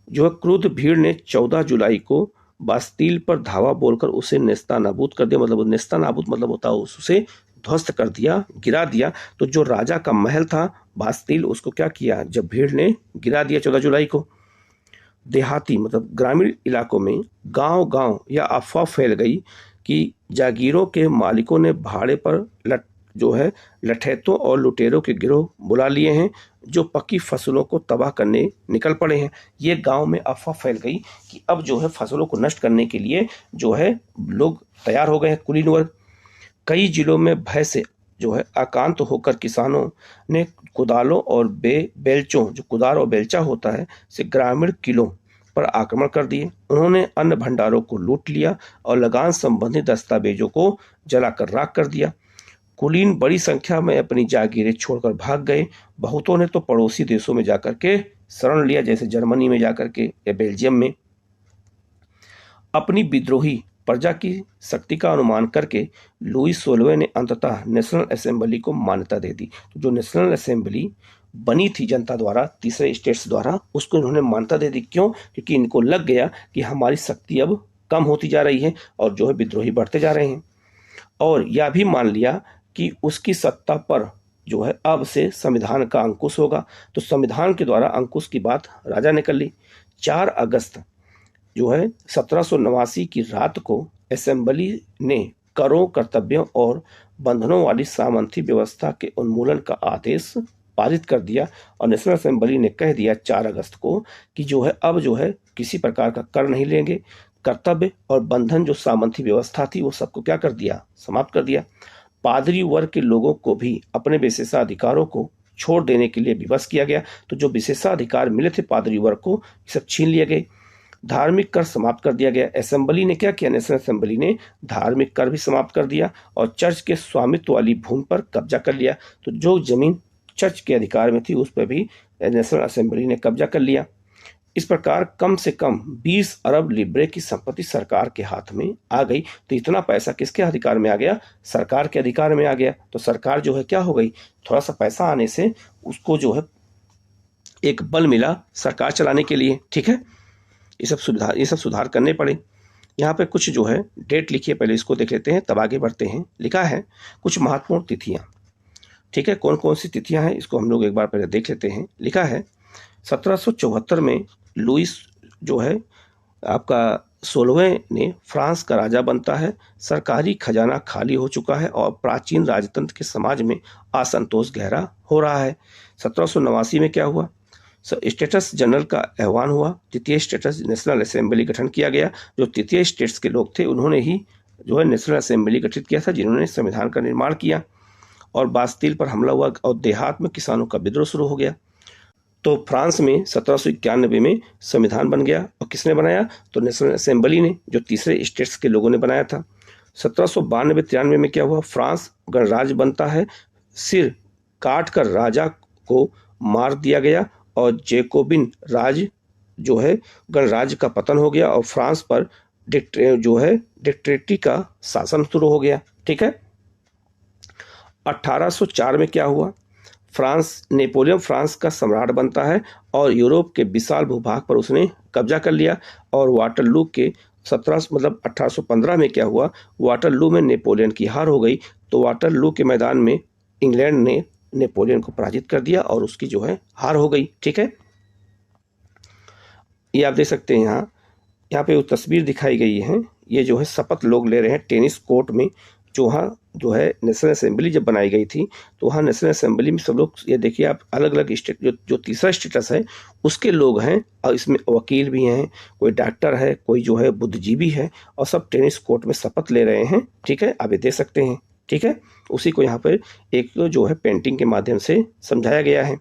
क्रुद्ध भीड़ ने 14 जुलाई को बास्तील पर धावा बोलकर उसे नेस्तानाबूद कर दिया। मतलब नेस्तानाबूद मतलब होता है उसे ध्वस्त कर दिया, गिरा दिया। तो जो राजा का महल था बास्तील, उसको क्या किया, जब भीड़ ने गिरा दिया 14 जुलाई को। देहाती मतलब ग्रामीण इलाकों में गांव या अफवाह फैल गई कि जागीरों के मालिकों ने भाड़े पर लठैतों और लुटेरों के गिरोह बुला लिए हैं, जो पक्की फसलों को तबाह करने निकल पड़े हैं। ये गांव में अफवाह फैल गई कि अब फसलों को नष्ट करने के लिए लोग तैयार हो गए हैं, कुलीन वर्ग। कई जिलों में भय से आकांत होकर किसानों ने कुदालों और बेलचों, जो कुदार और बेलचा होता है, से ग्रामीण किलों पर आक्रमण कर दिए। उन्होंने अन्न भंडारों को लूट लिया और लगान संबंधी दस्तावेजों को जलाकर राख कर दिया। कुलीन बड़ी संख्या में अपनी जागीरें छोड़कर भाग गए। बहुतों ने तो पड़ोसी देशों में जाकर के शरण लिया, जैसे जर्मनी में जाकर के या बेल्जियम में। अपनी विद्रोही प्रजा की शक्ति का अनुमान करके लुई 16वें ने अंततः नेशनल असेंबली को मान्यता दे दी। तो जो नेशनल असेंबली बनी थी जनता द्वारा, तीसरे स्टेट्स द्वारा, उसको इन्होंने मान्यता दे दी। क्यों? क्योंकि इनको लग गया कि हमारी शक्ति अब कम होती जा रही है और विद्रोही बढ़ते जा रहे हैं। और यह भी मान लिया कि उसकी सत्ता पर अब से संविधान का अंकुश होगा। तो संविधान के द्वारा अंकुश की बात राजा ने कर ली। 4 अगस्त 1789 की रात को असेंबली ने करों, कर्तव्यों और बंधनों वाली सामंती व्यवस्था के उन्मूलन का आदेश पारित कर दिया और नेशनल असेंबली ने कह दिया 4 अगस्त को कि अब किसी प्रकार का कर नहीं लेंगे। कर्तव्य और बंधन जो सामंती व्यवस्था थी वो सबको क्या कर दिया, समाप्त कर दिया। पादरी वर्ग के लोगों को भी अपने विशेषाधिकारों को छोड़ देने के लिए विवश किया गया। तो जो विशेषाधिकार मिले थे पादरी वर्ग को, सब छीन लिए गए। धार्मिक कर समाप्त कर दिया गया। असेंबली ने क्या किया, नेशनल असेंबली ने धार्मिक कर भी समाप्त कर दिया और चर्च के स्वामित्व वाली भूमि पर कब्जा कर लिया। तो जो जमीन चर्च के अधिकार में थी उस पर भी नेशनल असेंबली ने कब्जा कर लिया। इस प्रकार कम से कम 20 अरब लिब्रे की संपत्ति सरकार के हाथ में आ गई। तो इतना पैसा किसके अधिकार में आ गया, सरकार के अधिकार में आ गया। तो सरकार क्या हो गई, थोड़ा सा पैसा आने से उसको एक बल मिला सरकार चलाने के लिए। ठीक है, ये सब सुधार करने पड़े। यहाँ पे कुछ डेट लिखी है, पहले इसको देख लेते हैं तब आगे बढ़ते हैं। लिखा है कुछ महत्वपूर्ण तिथियां। ठीक है, कौन कौन सी तिथियां हैं इसको हम लोग एक बार पहले देख लेते हैं। लिखा है 1774 में लुईस आपका 16वें ने फ्रांस का राजा बनता है। सरकारी खजाना खाली हो चुका है और प्राचीन राजतंत्र के समाज में असंतोष गहरा हो रहा है। 1789 में क्या हुआ, स्टेटस जनरल का आह्वान हुआ। तृतीय स्टेटस नेशनल असेंबली गठन किया गया। जो तृतीय स्टेट्स के लोग थे उन्होंने ही नेशनल असेंबली गठित किया था, जिन्होंने संविधान का निर्माण किया। और बास्तील पर हमला हुआ और देहात में किसानों का विद्रोह शुरू हो गया। तो फ्रांस में 1791 में संविधान बन गया। और किसने बनाया? तो नेशनल असेंबली ने, जो तीसरे स्टेट्स के लोगों ने बनाया था। 1792-93 में क्या हुआ? फ्रांस गणराज्य बनता है। सिर काट कर राजा को मार दिया गया और जैकोबिन राज जो है गणराज्य का पतन हो गया और फ्रांस पर डिक्टेटरी का शासन शुरू हो गया। ठीक है। 1804 में क्या हुआ? नेपोलियन फ्रांस का सम्राट बनता है और यूरोप के विशाल भूभाग पर उसने कब्जा कर लिया। और वाटरलू के 1815 में क्या हुआ? वाटरलू में नेपोलियन की हार हो गई। तो वाटरलू के मैदान में इंग्लैंड ने नेपोलियन को पराजित कर दिया और उसकी जो है हार हो गई। ठीक है। ये आप देख सकते हैं यहाँ पे वो तस्वीर दिखाई गई है। ये जो है शपथ लोग ले रहे हैं टेनिस कोर्ट में, जो वहाँ जो है नेशनल असेंबली जब बनाई गई थी तो वहाँ नेशनल असेंबली में सब लोग, ये देखिए आप, अलग अलग स्टेट, जो तीसरा स्टेटस है उसके लोग हैं और इसमें वकील भी हैं, कोई डॉक्टर है, कोई जो है बुद्धिजीवी है और सब टेनिस कोर्ट में शपथ ले रहे हैं। ठीक है, आप ये देख सकते हैं। ठीक है, उसी को यहाँ पर एक जो है पेंटिंग के माध्यम से समझाया गया है।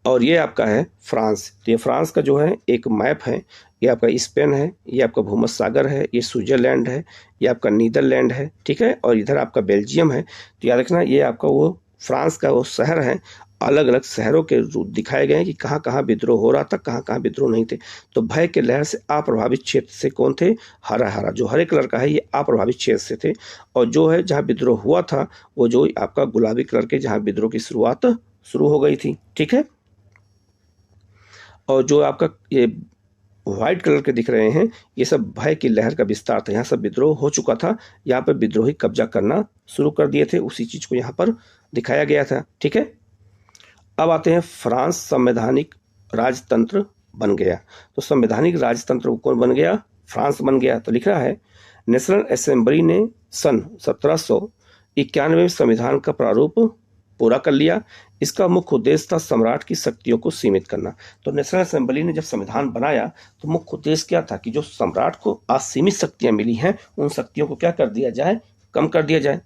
और ये आपका है फ्रांस। तो ये फ्रांस का जो है एक मैप है। ये आपका स्पेन है, ये आपका भूमध्य सागर है, ये स्विट्जरलैंड है, ये आपका नीदरलैंड है। ठीक है, और इधर आपका बेल्जियम है। तो याद रखना, ये आपका वो फ्रांस का वो शहर है। अलग अलग शहरों के रूप दिखाए गए हैं कि कहाँ कहाँ विद्रोह हो रहा था, कहाँ कहाँ विद्रोह नहीं थे। तो भय के लहर से अप्रभावित क्षेत्र से कौन थे? हरा जो हरे कलर का है ये अप्रभावित क्षेत्र से थे। और जो है जहाँ विद्रोह हुआ था वो जो आपका गुलाबी कलर के, जहाँ विद्रोह की शुरुआत शुरू हो गई थी। ठीक है, और जो आपका ये व्हाइट कलर के दिख रहे हैं ये सब भय की लहर का विस्तार था। यहाँ सब विद्रोह हो चुका था, यहाँ पर विद्रोही कब्जा करना शुरू कर दिए थे, उसी चीज को यहाँ पर दिखाया गया था। ठीक है, अब आते हैं फ्रांस संवैधानिक राजतंत्र बन गया। तो संवैधानिक राजतंत्र कौन बन गया? फ्रांस बन गया। तो लिख रहा है नेशनल असेंबली ने सन 1791 में संविधान का प्रारूप पूरा कर लिया। इसका मुख्य उद्देश्य था सम्राट की शक्तियों को सीमित करना। तो नेशनल असेंबली ने जब संविधान बनाया तो मुख्य उद्देश्य क्या था कि जो सम्राट को असीमित शक्तियां मिली हैं उन शक्तियों को क्या कर दिया जाए? कम कर दिया जाए।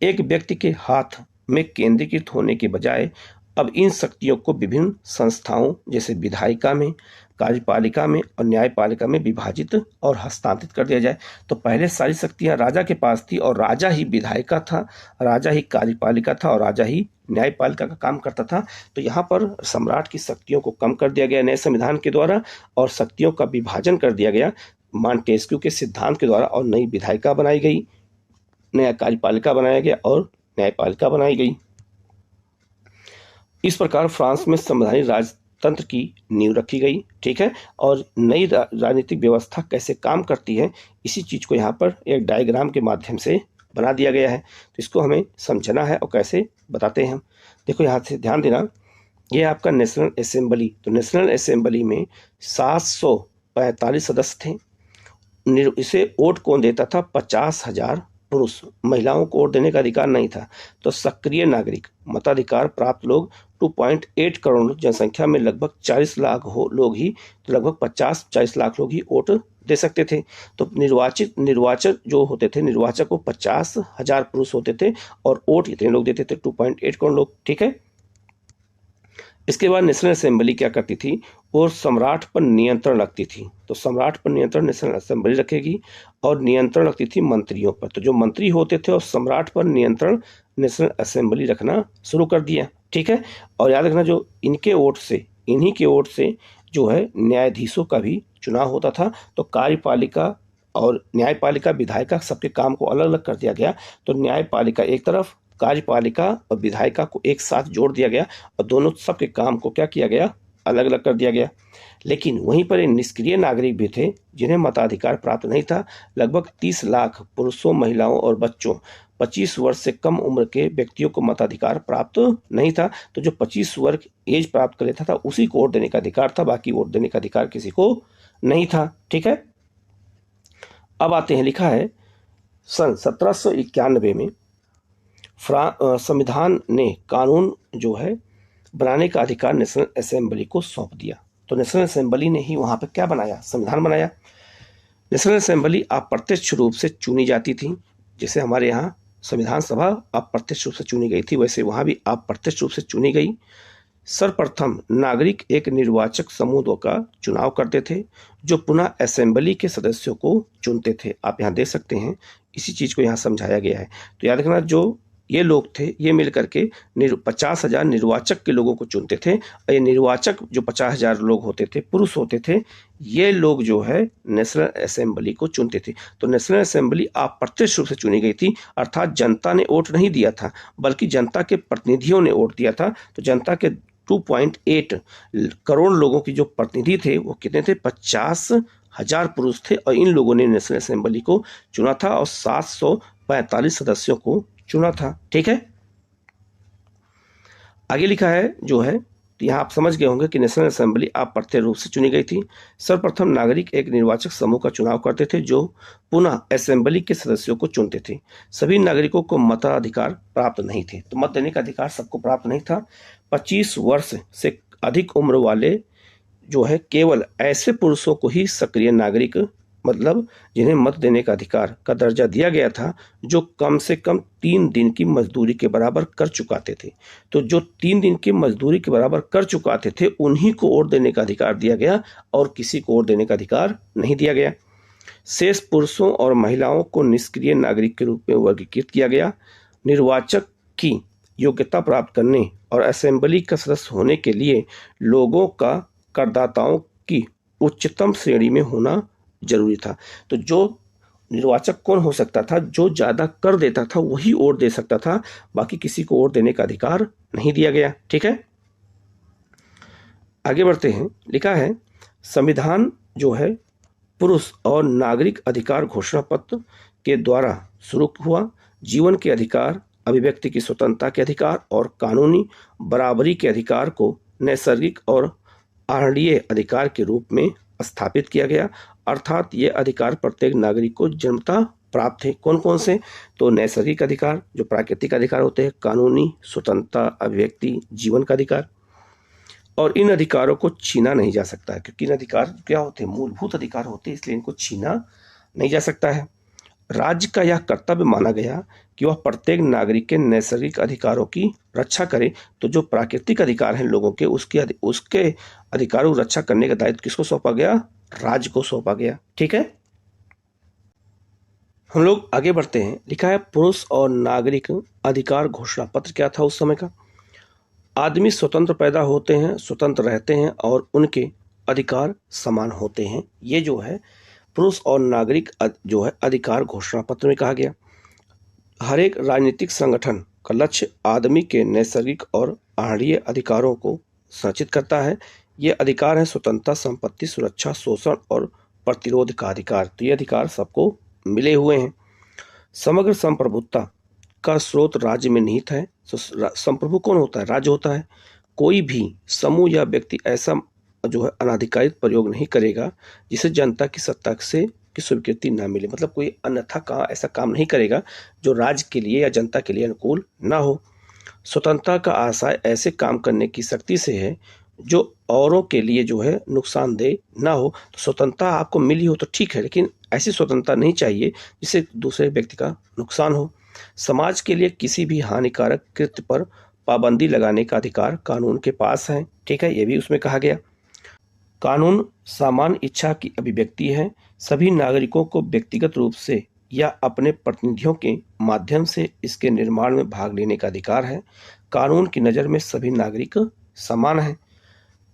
एक व्यक्ति के हाथ में केंद्रीकृत होने के बजाय अब इन शक्तियों को विभिन्न संस्थाओं जैसे विधायिका में, कार्यपालिका में और न्यायपालिका में विभाजित और हस्तांतरित कर दिया जाए। तो पहले सारी शक्तियां राजा के पास थी और राजा ही विधायिका था, राजा ही कार्यपालिका था और राजा ही न्यायपालिका का काम करता था। तो यहाँ पर सम्राट की शक्तियों को कम कर दिया गया नए संविधान के द्वारा और शक्तियों का विभाजन कर दिया गया मॉन्टेस्क्यू के सिद्धांत के द्वारा। और नई विधायिका बनाई गई, नया कार्यपालिका बनाया गया और न्यायपालिका बनाई गई। इस प्रकार फ्रांस में संवैधानिक राजतंत्र की नींव रखी गई। ठीक है, और नई राजनीतिक व्यवस्था कैसे काम करती है इसी चीज को यहाँ पर एक डायग्राम के माध्यम से बना दिया गया है। तो इसको हमें समझना है और कैसे बताते हैं हम। देखो यहाँ से ध्यान देना, ये आपका नेशनल असेंबली। तो नेशनल असेंबली में 745 सदस्य थे। इसे वोट कौन देता था? 50,000 पुरुष। महिलाओं को वोट देने का अधिकार नहीं था। तो सक्रिय नागरिक मताधिकार प्राप्त लोग 2.8 करोड़ जनसंख्या में लगभग 40 लाख लोग ही, तो लगभग 50-40 लाख लोग ही वोट दे सकते थे। तो निर्वाचक जो होते थे, निर्वाचक को 50,000 पुरुष होते थे और वोट इतने लोग देते थे, 2.8 करोड़ लोग। ठीक है, इसके बाद नेशनल असेंबली क्या करती थी? वो सम्राट पर नियंत्रण रखती थी। तो सम्राट पर नियंत्रण नेशनल असेंबली रखेगी और नियंत्रण रखती थी मंत्रियों पर। तो जो मंत्री होते थे और सम्राट पर नियंत्रण नेशनल असेंबली रखना शुरू कर दिया। ठीक है, और याद रखना जो इन्हीं के वोट से जो है न्यायाधीशों का भी चुनाव होता था। तो कार्यपालिका और न्यायपालिका, विधायिका सबके काम को अलग अलग कर दिया गया। तो न्यायपालिका एक तरफ, कार्यपालिका और विधायिका को एक साथ जोड़ दिया गया और दोनों सबके काम को क्या किया गया? अलग अलग कर दिया गया। लेकिन वहीं पर निष्क्रिय नागरिक भी थे जिन्हें मताधिकार प्राप्त नहीं था। लगभग 30 लाख पुरुषों, महिलाओं और बच्चों, 25 वर्ष से कम उम्र के व्यक्तियों को मताधिकार प्राप्त नहीं था। तो जो 25 वर्ष एज प्राप्त कर लेता था उसी को वोट देने का अधिकार था, बाकी वोट देने का अधिकार किसी को नहीं था। ठीक है, अब आते हैं, लिखा है सन 1791 में संविधान ने कानून जो है बनाने का अधिकार नेशनल असेंबली को सौंप दिया। तो नेशनल असेंबली ने ही वहां पर क्या बनाया? संविधान बनाया। नेशनल असेंबली अप्रत्यक्ष रूप से चुनी जाती थी। जैसे हमारे यहाँ संविधान सभा अप्रत्यक्ष रूप से चुनी गई थी, वैसे वहां भी अप्रत्यक्ष रूप से चुनी गई। सर्वप्रथम नागरिक एक निर्वाचक समूह का चुनाव करते थे जो पुनः असेंबली के सदस्यों को चुनते थे। आप यहाँ देख सकते हैं, इसी चीज को यहाँ समझाया गया है। तो याद रखना, जो ये लोग थे ये मिल करके 50,000 निर्वाचक के लोगों को चुनते थे। और ये निर्वाचक जो 50,000 लोग होते थे, पुरुष होते थे, ये लोग जो है नेशनल असेंबली को चुनते थे। तो नेशनल असेंबली अप्रत्यक्ष रूप से चुनी गई थी, अर्थात जनता ने वोट नहीं दिया था बल्कि जनता के प्रतिनिधियों ने वोट दिया था। तो जनता के 2.8 करोड़ लोगों की जो प्रतिनिधि थे वो कितने थे? 50,000 पुरुष थे और इन लोगों ने नेशनल असेंबली को चुना था और 745 सदस्यों को चुना था। ठीक है, आगे लिखा है जो है, तो यहाँ आप समझ गए होंगे कि नेशनल असेंबली अप्रत्यक्ष रूप से चुनी गई थी। सर्वप्रथम नागरिक एक निर्वाचक समूह का चुनाव करते थे जो पुनः असेंबली के सदस्यों को चुनते थे। सभी नागरिकों को मताधिकार प्राप्त नहीं थे। तो मत देने का अधिकार सबको प्राप्त नहीं था। 25 वर्ष से अधिक उम्र वाले जो है केवल ऐसे पुरुषों को ही सक्रिय नागरिक, मतलब जिन्हें मत देने का अधिकार का दर्जा दिया गया था, जो कम से कम 3 दिन की मजदूरी के बराबर कर चुकाते थे। तो जो 3 दिन की मजदूरी के बराबर कर चुकाते थे उन्हीं को वोट देने का अधिकार दिया गया और किसी को वोट देने का अधिकार नहीं दिया गया। शेष पुरुषों और महिलाओं को निष्क्रिय नागरिक के रूप में वर्गीकृत किया गया। निर्वाचक की योग्यता प्राप्त करने और असेंबली का सदस्य होने के लिए लोगों का करदाताओं की उच्चतम श्रेणी में होना जरूरी था। तो जो निर्वाचक कौन हो सकता था? जो ज्यादा कर देता था वही वोट दे सकता था, बाकी किसी को वोट देने का अधिकार नहीं दिया गया। ठीक है, आगे बढ़ते हैं। लिखा है, संविधान जो है पुरुष और नागरिक अधिकार घोषणा पत्र के द्वारा शुरू हुआ। जीवन के अधिकार, अभिव्यक्ति की स्वतंत्रता के अधिकार और कानूनी बराबरी के अधिकार को नैसर्गिक और आहरणीय अधिकार के रूप में स्थापित किया गया। अर्थात ये अधिकार प्रत्येक नागरिक को जन्मतः प्राप्त है। कौन कौन से? तो नैसर्गिक अधिकार जो प्राकृतिक अधिकार होते हैं, कानूनी स्वतंत्रता, अभिव्यक्ति, जीवन का अधिकार। और इन अधिकारों को छीना नहीं जा सकता है, क्योंकि इन अधिकार क्या होते हैं? मूलभूत अधिकार होते हैं, इसलिए इनको छीना नहीं जा सकता है। राज्य का यह कर्तव्य माना गया कि वह प्रत्येक नागरिक के नैसर्गिक अधिकारों की रक्षा करे। तो जो प्राकृतिक अधिकार हैं लोगों के, उसके अधिकारों की रक्षा करने का दायित्व किसको सौंपा गया? राज्य को सौंपा गया। ठीक है, हम लोग आगे बढ़ते हैं। लिखा है, पुरुष और नागरिक अधिकार घोषणा पत्र क्या था उस समय का? आदमी स्वतंत्र पैदा होते हैं, स्वतंत्र रहते हैं और उनके अधिकार समान होते हैं। ये जो है पुरुष और नागरिक जो है अधिकार घोषणा पत्र में कहा गया। हर एक राजनीतिक संगठन का लक्ष्य आदमी के नैसर्गिक और आहरणीय अधिकारों को संरक्षित करता है। ये अधिकार है स्वतंत्रता, संपत्ति, सुरक्षा, शोषण और प्रतिरोध का अधिकार। तो ये अधिकार सबको मिले हुए हैं। समग्र संप्रभुता का स्रोत राज्य में निहित है। संप्रभु कौन होता है? राज्य होता है। कोई भी समूह या व्यक्ति ऐसा जो है अनाधिकारित प्रयोग नहीं करेगा जिसे जनता की सत्ता से की स्वीकृति ना मिले। मतलब कोई अन्यथा ऐसा काम नहीं करेगा जो राज्य के लिए या जनता के लिए अनुकूल ना हो। स्वतंत्रता का आशय ऐसे काम करने की शक्ति से है जो औरों के लिए जो है नुकसानदेह ना हो। तो स्वतंत्रता आपको मिली हो तो ठीक है, लेकिन ऐसी स्वतंत्रता नहीं चाहिए जिससे दूसरे व्यक्ति का नुकसान हो। समाज के लिए किसी भी हानिकारक कृत्य पर पाबंदी लगाने का अधिकार कानून के पास है। ठीक है, ये भी उसमें कहा गया। कानून सामान्य इच्छा की अभिव्यक्ति है। सभी नागरिकों को व्यक्तिगत रूप से या अपने प्रतिनिधियों के माध्यम से इसके निर्माण में भाग लेने का अधिकार है। कानून की नज़र में सभी नागरिक समान हैं।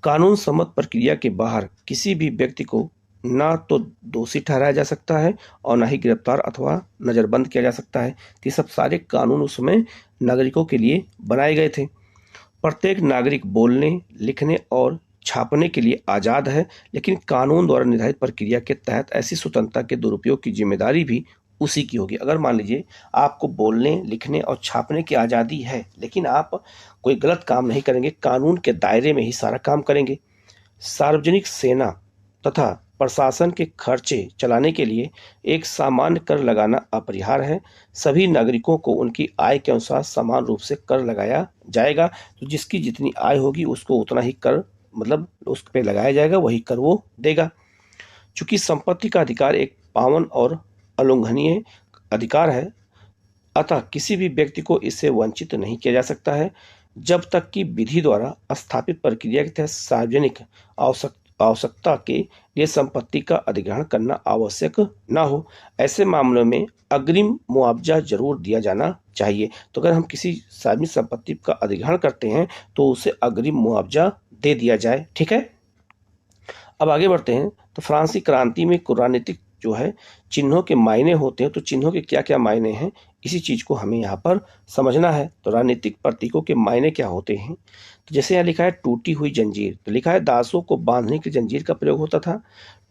कानून सम्मत प्रक्रिया के बाहर किसी भी व्यक्ति को ना तो दोषी ठहराया जा सकता है और ना ही गिरफ्तार अथवा नज़रबंद किया जा सकता है। ये सब सारे कानून उस समय नागरिकों के लिए बनाए गए थे। प्रत्येक नागरिक बोलने, लिखने और छापने के लिए आज़ाद है, लेकिन कानून द्वारा निर्धारित प्रक्रिया के तहत ऐसी स्वतंत्रता के दुरुपयोग की जिम्मेदारी भी उसी की होगी। अगर मान लीजिए आपको बोलने, लिखने और छापने की आज़ादी है, लेकिन आप कोई गलत काम नहीं करेंगे, कानून के दायरे में ही सारा काम करेंगे। सार्वजनिक सेना तथा प्रशासन के खर्चे चलाने के लिए एक सामान्य कर लगाना अपरिहार्य है। सभी नागरिकों को उनकी आय के अनुसार समान रूप से कर लगाया जाएगा। तो जिसकी जितनी आय होगी उसको उतना ही कर, मतलब उस पे लगाया जाएगा, वही कर वो देगा। चूंकि संपत्ति का अधिकार एक पावन और अलंघनीय अधिकार है, अतः किसी भी व्यक्ति को इससे वंचित नहीं किया जा सकता है। जब तक कि विधि द्वारा स्थापित प्रक्रिया के तहत सार्वजनिक आवश्यकता के लिए संपत्ति का अधिग्रहण करना आवश्यक न हो। ऐसे मामलों में अग्रिम मुआवजा जरूर दिया जाना चाहिए। तो अगर हम किसी सार्वजनिक संपत्ति का अधिग्रहण करते हैं तो उसे अग्रिम मुआवजा दे दिया जाए। ठीक है, अब आगे बढ़ते हैं। तो फ्रांसीसी क्रांति में राजनीतिक जो है चिन्हों के मायने होते हैं। तो चिन्हों के क्या क्या मायने हैं, इसी चीज को हमें यहाँ पर समझना है। तो राजनीतिक प्रतीकों के मायने क्या होते हैं, तो जैसे यहाँ लिखा है टूटी हुई जंजीर, तो लिखा है दासों को बांधने के जंजीर का प्रयोग होता था।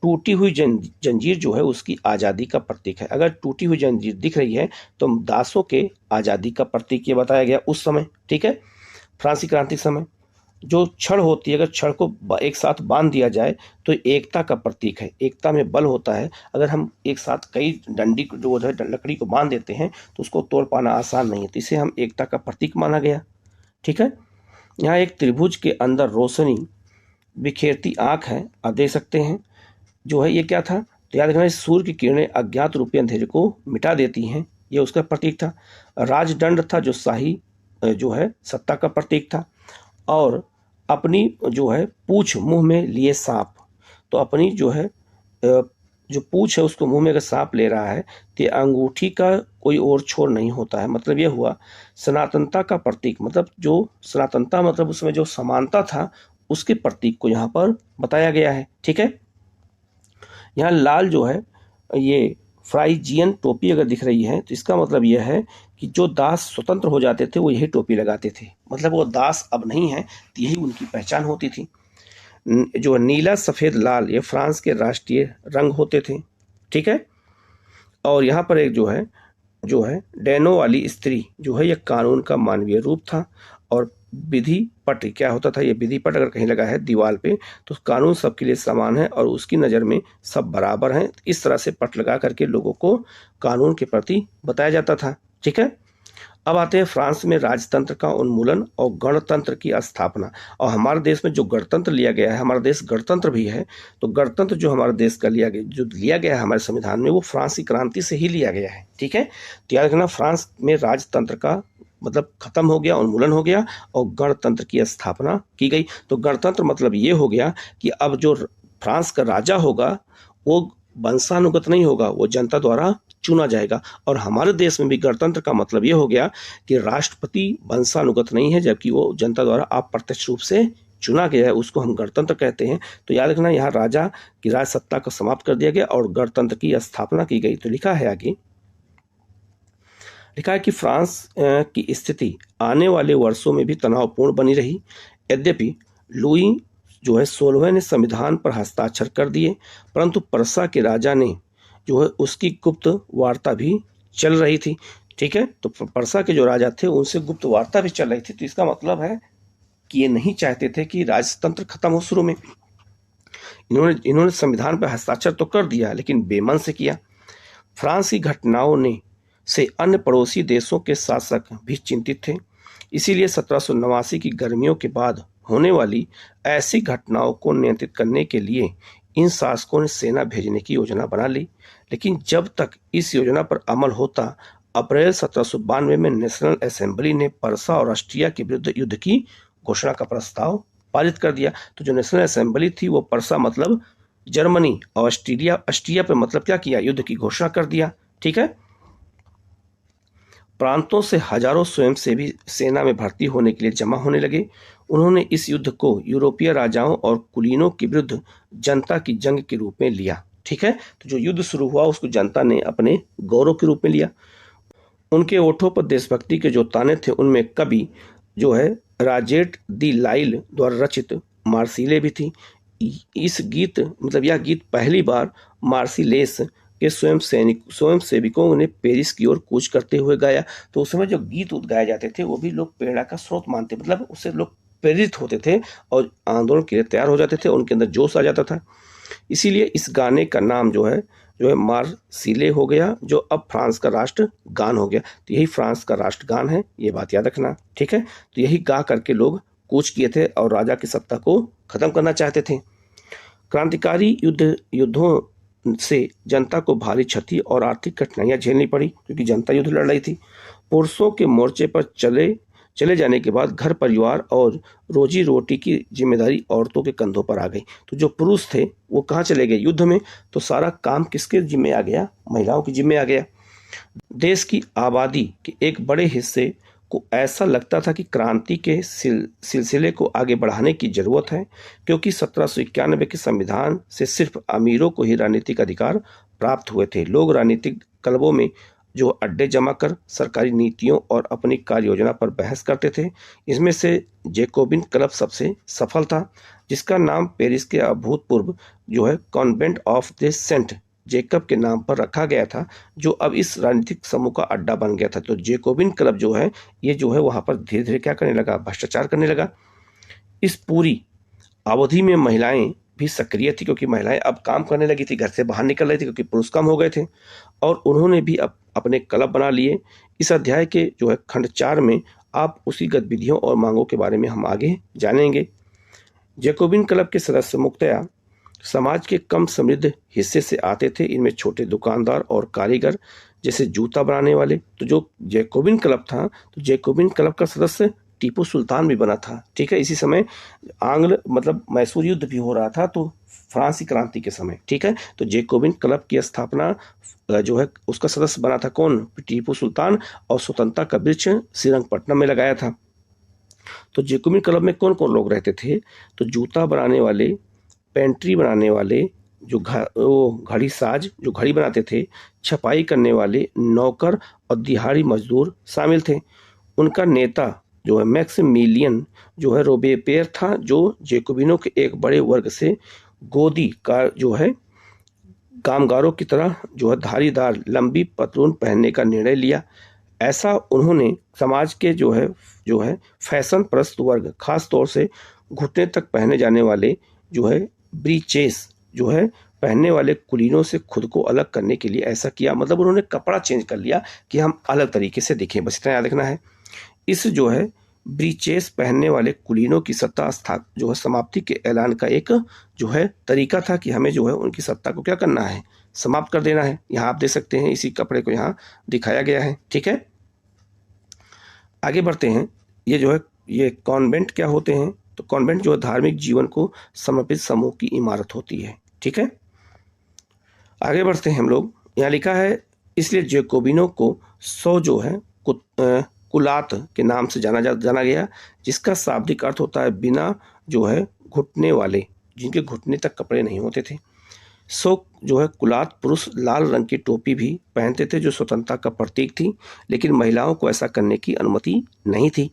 टूटी हुई जंजीर जो है उसकी आज़ादी का प्रतीक है। अगर टूटी हुई जंजीर दिख रही है तो दासों के आज़ादी का प्रतीक ये बताया गया उस समय। ठीक है, फ्रांसीसी क्रांति समय जो छड़ होती है, अगर छड़ को एक साथ बांध दिया जाए तो एकता का प्रतीक है। एकता में बल होता है। अगर हम एक साथ कई डंडी जो है लकड़ी को बांध देते हैं तो उसको तोड़ पाना आसान नहीं है, तो इसे हम एकता का प्रतीक माना गया। ठीक है, यहाँ एक त्रिभुज के अंदर रोशनी बिखेरती आंख है, आप देख सकते हैं जो है ये क्या था, तो याद रखना सूर्य की किरणें अज्ञात रूपी अंधेरे को मिटा देती हैं, ये उसका प्रतीक था। राजदंड था जो शाही जो है सत्ता का प्रतीक था। और अपनी जो है पूछ मुंह में लिए सांप, तो अपनी जो है जो पूछ है उसको मुंह में अगर सांप ले रहा है तो अंगूठी का कोई और छोर नहीं होता है। मतलब यह हुआ सनातनता का प्रतीक, मतलब जो सनातनता मतलब उसमें जो समानता था उसके प्रतीक को यहाँ पर बताया गया है। ठीक है, यहाँ लाल जो है ये फ्राइजियन टोपी अगर दिख रही है तो इसका मतलब यह है कि जो दास स्वतंत्र हो जाते थे वो यही टोपी लगाते थे, मतलब वो दास अब नहीं है, तो यही उनकी पहचान होती थी। जो नीला सफ़ेद लाल ये फ्रांस के राष्ट्रीय रंग होते थे। ठीक है, और यहाँ पर एक जो है डैनो वाली स्त्री जो है यह कानून का मानवीय रूप था। और विधि पट क्या होता था, ये विधि पट अगर कहीं लगा है दीवार पे तो कानून सबके लिए समान है और उसकी नज़र में सब बराबर हैं। इस तरह से पट लगा करके लोगों को कानून के प्रति बताया जाता था। ठीक है, अब आते हैं फ्रांस में राजतंत्र का उन्मूलन और गणतंत्र की स्थापना। और हमारे देश में जो गणतंत्र लिया गया है, हमारा देश गणतंत्र भी है, तो गणतंत्र जो हमारे देश का लिया गया है हमारे संविधान में, वो फ्रांसीसी क्रांति से ही लिया गया है। ठीक है, तो याद रखना फ्रांस में राजतंत्र का मतलब खत्म हो गया, उन्मूलन हो गया और गणतंत्र की स्थापना की गई। तो गणतंत्र मतलब ये हो गया कि अब जो फ्रांस का राजा होगा वो वंशानुगत नहीं होगा, वो जनता द्वारा चुना जाएगा। और हमारे देश में भी गणतंत्र का मतलब ये हो गया कि राष्ट्रपति वंशानुगत नहीं है, जबकि वो जनता द्वारा अप्रत्यक्ष रूप से चुना गया है, उसको हम गणतंत्र कहते हैं। तो याद रखना यहाँ राजा की राज सत्ता को समाप्त कर दिया गया और गणतंत्र की स्थापना की गई। तो लिखा है आगे, लिखा है कि फ्रांस की स्थिति आने वाले वर्षों में भी तनावपूर्ण बनी रही। यद्यपि लुई जो है 16वें ने संविधान पर हस्ताक्षर कर दिए, परंतु पर्सा के राजा ने जो है उसकी गुप्त वार्ता भी चल रही थी। ठीक है, तो पर्सा के जो राजा थे उनसे गुप्त वार्ता भी चल रही थी। तो इसका मतलब है कि ये नहीं चाहते थे कि राजतंत्र खत्म हो। शुरू में इन्होंने संविधान पर हस्ताक्षर तो कर दिया लेकिन बेमन से किया। फ्रांस की घटनाओं ने से अन्य पड़ोसी देशों के शासक भी चिंतित थे, इसीलिए 1789 की गर्मियों के बाद होने वाली ऐसी घटनाओं को नियंत्रित करने के लिए इन शासकों ने सेना भेजने की योजना बना ली। लेकिन जब तक इस योजना पर अमल होता, अप्रैल 1792 में नेशनल असेंबली ने पर्सा और ऑस्ट्रिया के विरुद्ध युद्ध की घोषणा का प्रस्ताव पारित कर दिया। तो जो नेशनल असेंबली थी वो पर्सा मतलब जर्मनी और ऑस्ट्रिया पर मतलब क्या किया, युद्ध की घोषणा कर दिया। ठीक है, प्रांतों से हजारों स्वयंसेवी सेना में भर्ती होने के लिए जमा होने लगे। उन्होंने इस युद्ध को यूरोपीय राजाओं और कुलीनों के विरुद्ध जनता की जंग के रूप में लिया। ठीक है, तो जो युद्ध शुरू हुआ उसको जनता ने अपने गौरव के रूप में लिया। उनके ओठों पर देशभक्ति के जो ताने थे उनमें कवि जो है राजेट दी लाइल द्वारा रचित मार्सिले भी थी। इस गीत मतलब यह गीत पहली बार मार्सिलेस के स्वयं सेविकों ने पेरिस की ओर कूच करते हुए गाया। तो उस समय जो गीत गाए जाते थे वो भी लोग प्रेरणा का स्रोत मानते, मतलब उससे लोग प्रेरित होते थे और आंदोलन के लिए तैयार हो जाते थे, उनके अंदर जोश आ जाता था। इसीलिए इस गाने का नाम जो है मार्सिले हो गया, जो अब फ्रांस का राष्ट्र गान हो गया। तो यही फ्रांस का राष्ट्र गान है, ये बात याद रखना। ठीक है, तो यही गा करके लोग कूच किए थे और राजा की सत्ता को खत्म करना चाहते थे। क्रांतिकारी युद्धों से जनता को भारी क्षति और आर्थिक कठिनाइयां झेलनी पड़ी क्योंकि जनता युद्ध लड़ रही थी। पुरुषों के मोर्चे पर चले जाने के बाद घर परिवार और रोजी रोटी की जिम्मेदारी औरतों के कंधों पर आ गई। तो जो पुरुष थे वो कहाँ चले गए युद्ध में, तो सारा काम किसके जिम्मे आ गया, महिलाओं के जिम्मे आ गया। देश की आबादी के एक बड़े हिस्से को ऐसा लगता था कि क्रांति के सिलसिले को आगे बढ़ाने की जरूरत है, क्योंकि 1791 के संविधान से सिर्फ अमीरों को ही राजनीतिक अधिकार प्राप्त हुए थे। लोग राजनीतिक क्लबों में जो अड्डे जमा कर सरकारी नीतियों और अपनी कार्य योजना पर बहस करते थे। इसमें से जैकोबिन क्लब सबसे सफल था, जिसका नाम पेरिस के अभूतपूर्व जो है convent of the Saint Jacob के नाम पर रखा गया था, जो अब इस राजनीतिक समूह का अड्डा बन गया था। तो जैकोबिन क्लब जो है ये जो है वहां पर धीरे धीरे क्या करने लगा, भ्रष्टाचार करने लगा। इस पूरी अवधि में महिलाएं भी सक्रिय थी, क्योंकि महिलाएं अब काम करने लगी थी, घर से बाहर निकल रही थी, क्योंकि पुरुष कम हो गए थे और उन्होंने भी अब अपने क्लब बना लिए। इस अध्याय के जो है खंड 4 में आप उसी गतिविधियों और मांगों के बारे में हम आगे जानेंगे। जैकोबिन क्लब के सदस्य मुख्यतया समाज के कम समृद्ध हिस्से से आते थे। इनमें छोटे दुकानदार और कारीगर, जैसे जूता बनाने वाले। तो जो जैकोबिन क्लब था, तो जैकोबिन क्लब का सदस्य टीपू सुल्तान भी बना था। ठीक है, इसी समय आंग्ल मतलब मैसूर युद्ध भी हो रहा था, तो फ्रांसी क्रांति के समय। ठीक है, तो जैकोबिन क्लब की स्थापना जो है उसका सदस्य बना था कौन, टीपू सुल्तान, और स्वतंत्रता का वृक्ष श्रीरंगपट्टनम में लगाया था। तो जैकोबिन क्लब में कौन कौन लोग रहते थे, तो जूता बनाने वाले, पेंट्री बनाने वाले, जो घड़ी साज जो घड़ी बनाते थे, छपाई करने वाले, नौकर और दिहाड़ी मजदूर शामिल थे। उनका नेता जो है मैक्सिमिलियन जो है रोबेपेयर था, जो जैकोबिनों के एक बड़े वर्ग से गोदी का जो है कामगारों की तरह जो है धारीदार लंबी पतलून पहनने का निर्णय लिया। ऐसा उन्होंने समाज के जो है फैशन प्रस्त वर्ग, खास तौर से घुटने तक पहने जाने वाले जो है ब्रीचेस जो है पहनने वाले कुलीनों से खुद को अलग करने के लिए ऐसा किया। मतलब उन्होंने कपड़ा चेंज कर लिया कि हम अलग तरीके से दिखें, बस इतना याद रखना है। इस जो है ब्रीचेस पहनने वाले कुलीनों की सत्ता जो है समाप्ति के ऐलान का एक जो है तरीका था कि हमें जो है उनकी सत्ता को क्या करना है, समाप्त कर देना है। यहाँ आप देख सकते हैं इसी कपड़े को यहाँ दिखाया गया है। ठीक है, आगे बढ़ते हैं। ये जो है ये कॉन्वेंट क्या होते हैं, तो कॉन्वेंट जो है धार्मिक जीवन को समर्पित समूह की इमारत होती है। ठीक है, आगे बढ़ते हैं हम लोग। यहाँ लिखा है इसलिए जैकोबिनों को 100 जो है कुलात के नाम से जाना गया, जिसका शाब्दिक अर्थ होता है बिना जो है घुटने वाले, जिनके घुटने तक कपड़े नहीं होते थे। 100 जो है कुलात पुरुष लाल रंग की टोपी भी पहनते थे, जो स्वतंत्रता का प्रतीक थी, लेकिन महिलाओं को ऐसा करने की अनुमति नहीं थी।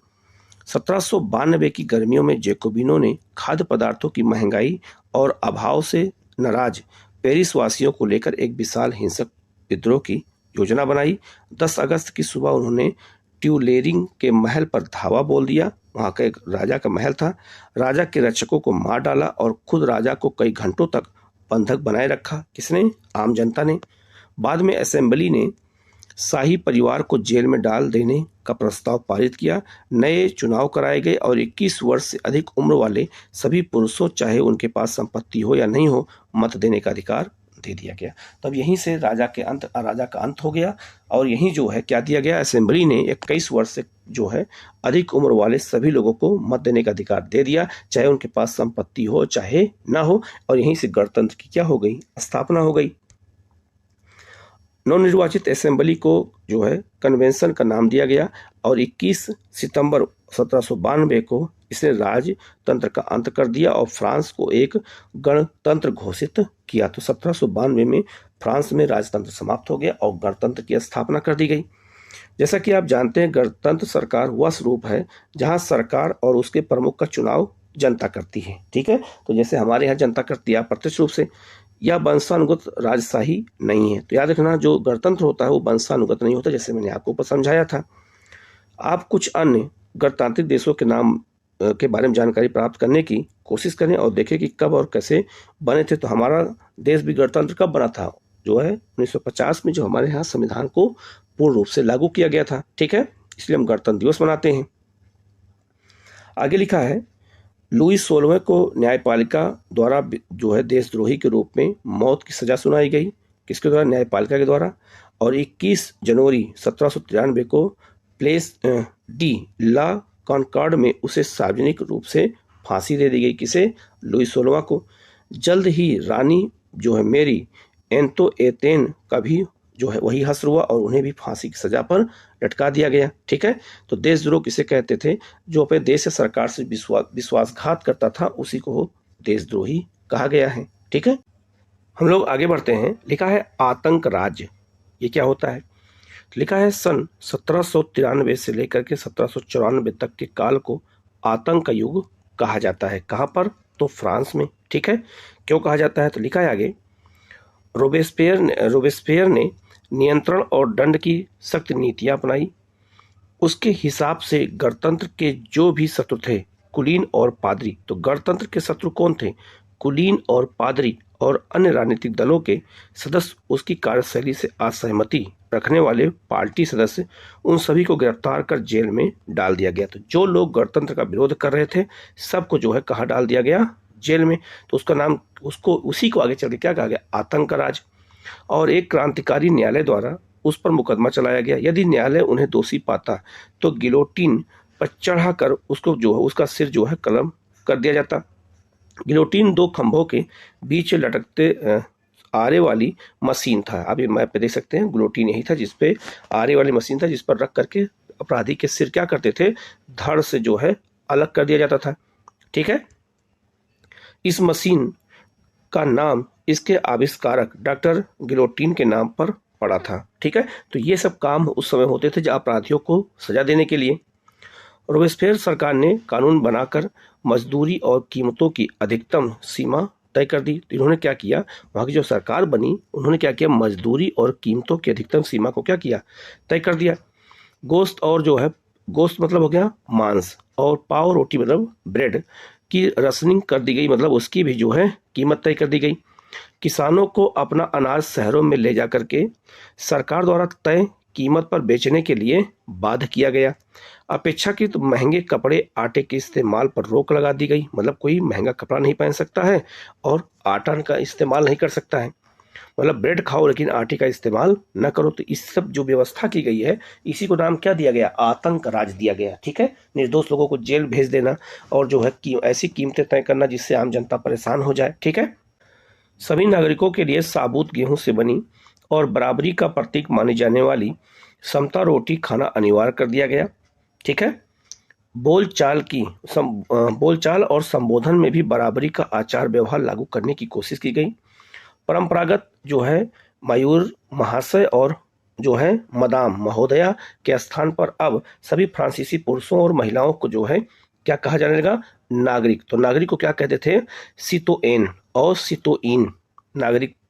1792 की गर्मियों में जैकोबिनों ने खाद्य पदार्थों की महंगाई और अभाव से नाराज पेरिस वासियों को लेकर एक विशाल हिंसक विद्रोह की योजना बनाई। 10 अगस्त की सुबह उन्होंने ट्यूलेरिंग के महल पर धावा बोल दिया। वहां का एक राजा का महल था। राजा के रक्षकों को मार डाला और खुद राजा को कई घंटों तक बंधक बनाए रखा। किसने, आम जनता ने। बाद में असेंबली ने शाही परिवार को जेल में डाल देने का प्रस्ताव पारित किया। नए चुनाव कराए गए और 21 वर्ष से अधिक उम्र वाले सभी पुरुषों, चाहे उनके पास संपत्ति हो या नहीं हो, मत देने का अधिकार दे दिया गया। तब यहीं से राजा का अंत हो गया और यहीं जो है क्या दिया गया, असेंबली ने 21 वर्ष से जो है अधिक उम्र वाले सभी लोगों को मत देने का अधिकार दे दिया, चाहे उनके पास संपत्ति हो चाहे ना हो, और यहीं से गणतंत्र की क्या हो गई, स्थापना हो गई। नवनिर्वाचित असेंबली को जो है कन्वेंशन का नाम दिया गया और 21 सितंबर 1792 को इसने राजतंत्र का अंत कर दिया और फ्रांस को एक गणतंत्र घोषित किया। तो 1792 में फ्रांस में राजतंत्र समाप्त हो गया और गणतंत्र की स्थापना कर दी गई। जैसा कि आप जानते हैं, गणतंत्र सरकार वह स्वरूप है जहां सरकार और उसके प्रमुख का चुनाव जनता करती है। ठीक है, तो जैसे हमारे यहाँ जनता करती है प्रत्यक्ष रूप से, या वंशानुगत राजशाही नहीं है। तो याद रखना, जो गणतंत्र होता है वो वंशानुगत नहीं होता, जैसे मैंने आपको ऊपर समझाया था। आप कुछ अन्य गणतांत्रिक देशों के नाम के बारे में जानकारी प्राप्त करने की कोशिश करें और देखें कि कब और कैसे बने थे। तो हमारा देश भी गणतंत्र कब बना था, जो है 1950 में, जो हमारे यहाँ संविधान को पूर्ण रूप से लागू किया गया था। ठीक है, इसलिए हम गणतंत्र दिवस मनाते हैं। आगे लिखा है, लुई 16वें को न्यायपालिका द्वारा जो है देशद्रोही के रूप में मौत की सजा सुनाई गई। किसके द्वारा, न्यायपालिका के द्वारा। और 21 जनवरी 1793 को प्लेस डी ला कॉनकॉर्ड में उसे सार्वजनिक रूप से फांसी दे दी गई। किसे? लुई 16वां को। जल्द ही रानी जो है मेरी एंतोएतेन का भी जो है वही हश्र हुआ और उन्हें भी फांसी की सजा पर लटका दिया गया। ठीक है, तो देशद्रोह किसे कहते थे? जो अपने देश या सरकार से विश्वासघात करता था उसी को देशद्रोही कहा गया है। ठीक है, हम लोग आगे बढ़ते हैं। लिखा है आतंक राज, ये क्या होता है? लिखा है सन 1793 से लेकर के 1794 तक के काल को आतंक का युग कहा जाता है। कहाँ पर? तो फ्रांस में। ठीक है, क्यों कहा जाता है? तो लिखा है आगे, रोबेस्पियर ने नियंत्रण और दंड की सख्त नीतियां अपनाई। उसके हिसाब से गणतंत्र के जो भी शत्रु थे, कुलीन और पादरी, तो गणतंत्र के शत्रु कौन थे? कुलीन और पादरी और अन्य राजनीतिक दलों के सदस्य, उसकी कार्यशैली से असहमति रखने वाले पार्टी सदस्य, उन सभी को गिरफ्तार कर जेल में डाल दिया गया। तो जो लोग गणतंत्र का विरोध कर रहे थे सबको जो है कहाँ डाल दिया गया? जेल में। तो उसका नाम, उसको उसी को आगे चल के क्या कहा गया? आतंक राज। और एक क्रांतिकारी न्यायालय द्वारा उस पर मुकदमा चलाया गया। यदि न्यायालय उन्हें दोषी पाता तो गिलोटिन पर चढ़ाकर उसको जो है उसका सिर जो है कलम कर दिया जाता। गिलोटिन दो खंभों के बीच लटकते आरे वाली मशीन था। आप ये मैप पे देख सकते हैं, गिलोटिन यही था जिसपे आरे वाली मशीन था, जिस पर रख करके अपराधी के सिर क्या करते थे? धड़ से जो है अलग कर दिया जाता था। ठीक है, इस मशीन का नाम इसके आविष्कारक डॉक्टर गिलोटिन के नाम पर पड़ा था। ठीक है, तो ये सब काम उस समय होते थे जो अपराधियों को सजा देने के लिए। रोबेस्पियर सरकार ने कानून बनाकर मजदूरी और कीमतों की अधिकतम सीमा तय कर दी। तो इन्होंने क्या किया? वहाँ की जो सरकार बनी उन्होंने क्या किया? मजदूरी और कीमतों की अधिकतम सीमा को क्या किया? तय कर दिया। गोश्त और जो है, गोश्त मतलब हो गया मांस, और पाव रोटी मतलब ब्रेड की रसनिंग कर दी गई, मतलब उसकी भी जो है कीमत तय कर दी गई। किसानों को अपना अनाज शहरों में ले जाकर के सरकार द्वारा तय कीमत पर बेचने के लिए बाध्य किया गया। अपेक्षाकृत महंगे कपड़े, आटे के इस्तेमाल पर रोक लगा दी गई, मतलब कोई महंगा कपड़ा नहीं पहन सकता है और आटा का इस्तेमाल नहीं कर सकता है। मतलब ब्रेड खाओ लेकिन आटे का इस्तेमाल न करो। तो इस सब जो व्यवस्था की गई है इसी को नाम क्या दिया गया? आतंक राज दिया गया। ठीक है, निर्दोष लोगों को जेल भेज देना और जो है ऐसी कीमतें तय करना जिससे आम जनता परेशान हो जाए। ठीक है, सभी नागरिकों के लिए साबुत गेहूं से बनी और बराबरी का प्रतीक मानी जाने वाली समता रोटी खाना अनिवार्य कर दिया गया। ठीक है, बोलचाल और संबोधन में भी बराबरी का आचार व्यवहार लागू करने की कोशिश की गई। परंपरागत जो है मयूर महाशय और जो है मदाम महोदया के स्थान पर अब सभी फ्रांसीसी पुरुषों और महिलाओं को जो है क्या कहा जाने लगा? नागरिक। तो नागरिक को क्या कहते थे? सितोएन और सितोइन,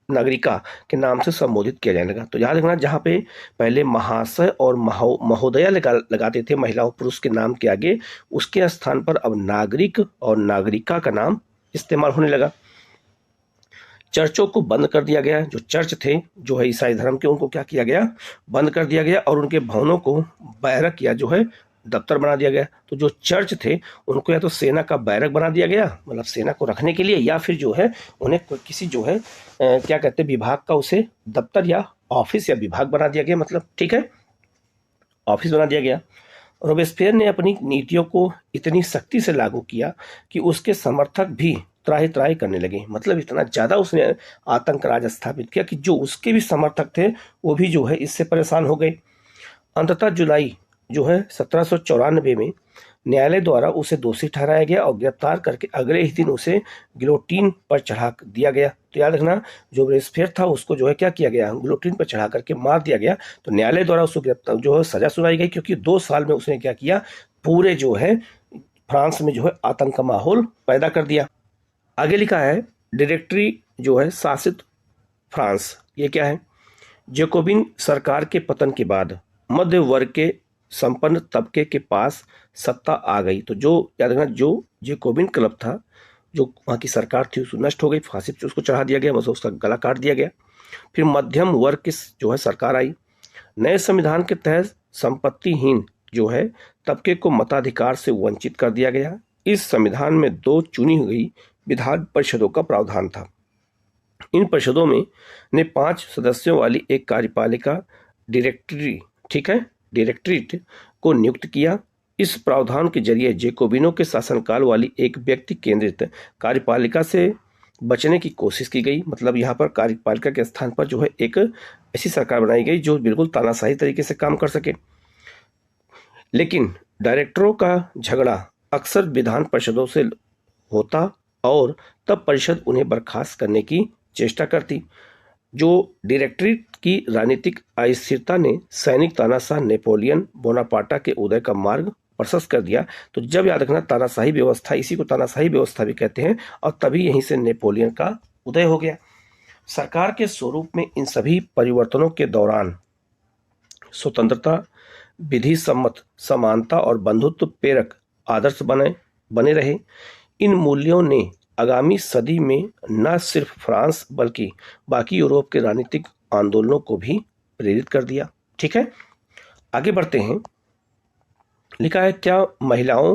नागरिका के नाम से संबोधित किया जाने लगा। तो याद रखना, जहाँ पे पहले महाशय और महोदया लगाते थे महिलाओं पुरुष के नाम के आगे, उसके स्थान पर अब नागरिक और नागरिका का नाम इस्तेमाल होने लगा। चर्चों को बंद कर दिया गया। जो चर्च थे जो है ईसाई धर्म के, उनको क्या किया गया? बंद कर दिया गया और उनके भवनों को बैरक या जो है दफ्तर बना दिया गया। तो जो चर्च थे उनको या तो सेना का बैरक बना दिया गया, मतलब सेना को रखने के लिए, या फिर जो है उन्हें किसी जो है क्या कहते हैं विभाग का उसे दफ्तर या ऑफिस या विभाग बना दिया गया, मतलब ठीक है ऑफिस बना दिया गया। रोबेस्पियर ने अपनी नीतियों को इतनी सख्ती से लागू किया कि उसके समर्थक भी त्राही त्राही करने लगे। मतलब इतना ज्यादा उसने आतंक राज स्थापित किया कि जो उसके भी समर्थक थे वो भी जो है इससे परेशान हो गए। अंततः जुलाई जो है 1794 में न्यायालय द्वारा उसे दोषी ठहराया गया और गिरफ्तार करके अगले ही दिन उसे गिलोटिन पर चढ़ा दिया गया। तो याद रखना, जो रोबेस्पियर था उसको जो है क्या किया गया? गिलोटिन पर चढ़ा करके मार दिया गया। तो न्यायालय द्वारा उसको गिरफ्तार जो है सजा सुनाई गई, क्योंकि 2 साल में उसने क्या किया? पूरे जो है फ्रांस में जो है आतंक का माहौल पैदा कर दिया। आगे लिखा है डायरेक्टरी जो है शासित फ्रांस। ये क्या है? जैकोबिन सरकार के पतन के बाद मध्य वर्ग के संपन्न तबके के पास सत्ता आ गई। तो जो याद रखना, जो जैकोबिन क्लब था, जो वहाँ की सरकार थी, उसको नष्ट हो गई, फांसी पे उसको चढ़ा दिया गया, मतलब उसका गला काट दिया गया। फिर मध्यम वर्ग की जो है सरकार आई। नए संविधान के तहत संपत्तिहीन जो है तबके को मताधिकार से वंचित कर दिया गया। इस संविधान में 2 चुनी हुई विधान परिषदों का प्रावधान था। इन परिषदों में ने 5 सदस्यों वाली एक कार्यपालिका डायरेक्टरी, ठीक है, डायरेक्टरेट को नियुक्त किया। इस प्रावधान के जरिए जैकोबिनों के शासनकाल वाली एक व्यक्ति केंद्रित कार्यपालिका से बचने की कोशिश की गई। मतलब यहाँ पर कार्यपालिका के स्थान पर जो है एक ऐसी सरकार बनाई गई जो बिल्कुल तानाशाही तरीके से काम कर सके। लेकिन डायरेक्टरों का झगड़ा अक्सर विधान परिषदों से होता और तब परिषद उन्हें बर्खास्त करने की चेष्टा करती। जो डायरेक्टरेट की राजनीतिक अस्थिरता ने सैनिक तानाशाह नेपोलियन बोनापार्टा के उदय का मार्ग प्रशस्त कर दिया। तो जब याद रखना, तानाशाही व्यवस्था, इसी को तानाशाही व्यवस्था भी कहते हैं, और तभी यहीं से नेपोलियन का उदय हो गया। सरकार के स्वरूप में इन सभी परिवर्तनों के दौरान स्वतंत्रता, विधि सम्मत समानता और बंधुत्व प्रेरक आदर्श बने रहे। इन मूल्यों ने आगामी सदी में न सिर्फ फ्रांस बल्कि बाकी यूरोप के राजनीतिक आंदोलनों को भी प्रेरित कर दिया। ठीक है, आगे बढ़ते हैं। लिखा है, क्या महिलाओं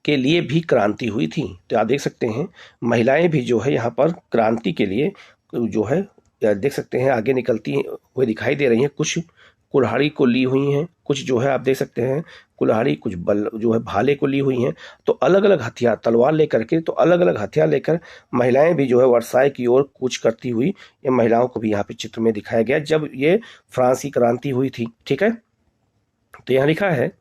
के लिए भी क्रांति हुई थी? तो आप देख सकते हैं महिलाएं भी जो है यहाँ पर क्रांति के लिए जो है देख सकते हैं आगे निकलती हुई दिखाई दे रही हैं। कुछ कुल्हाड़ी को ली हुई हैं, कुछ जो है आप देख सकते हैं कुल्हाड़ी, कुछ बल जो है भाले को ली हुई हैं। तो अलग अलग हथियार, तलवार लेकर के, तो अलग अलग हथियार लेकर महिलाएं भी जो है वर्साय की ओर कूच करती हुई, ये महिलाओं को भी यहाँ पे चित्र में दिखाया गया जब ये फ्रांस की क्रांति हुई थी। ठीक है, तो यहाँ लिखा है,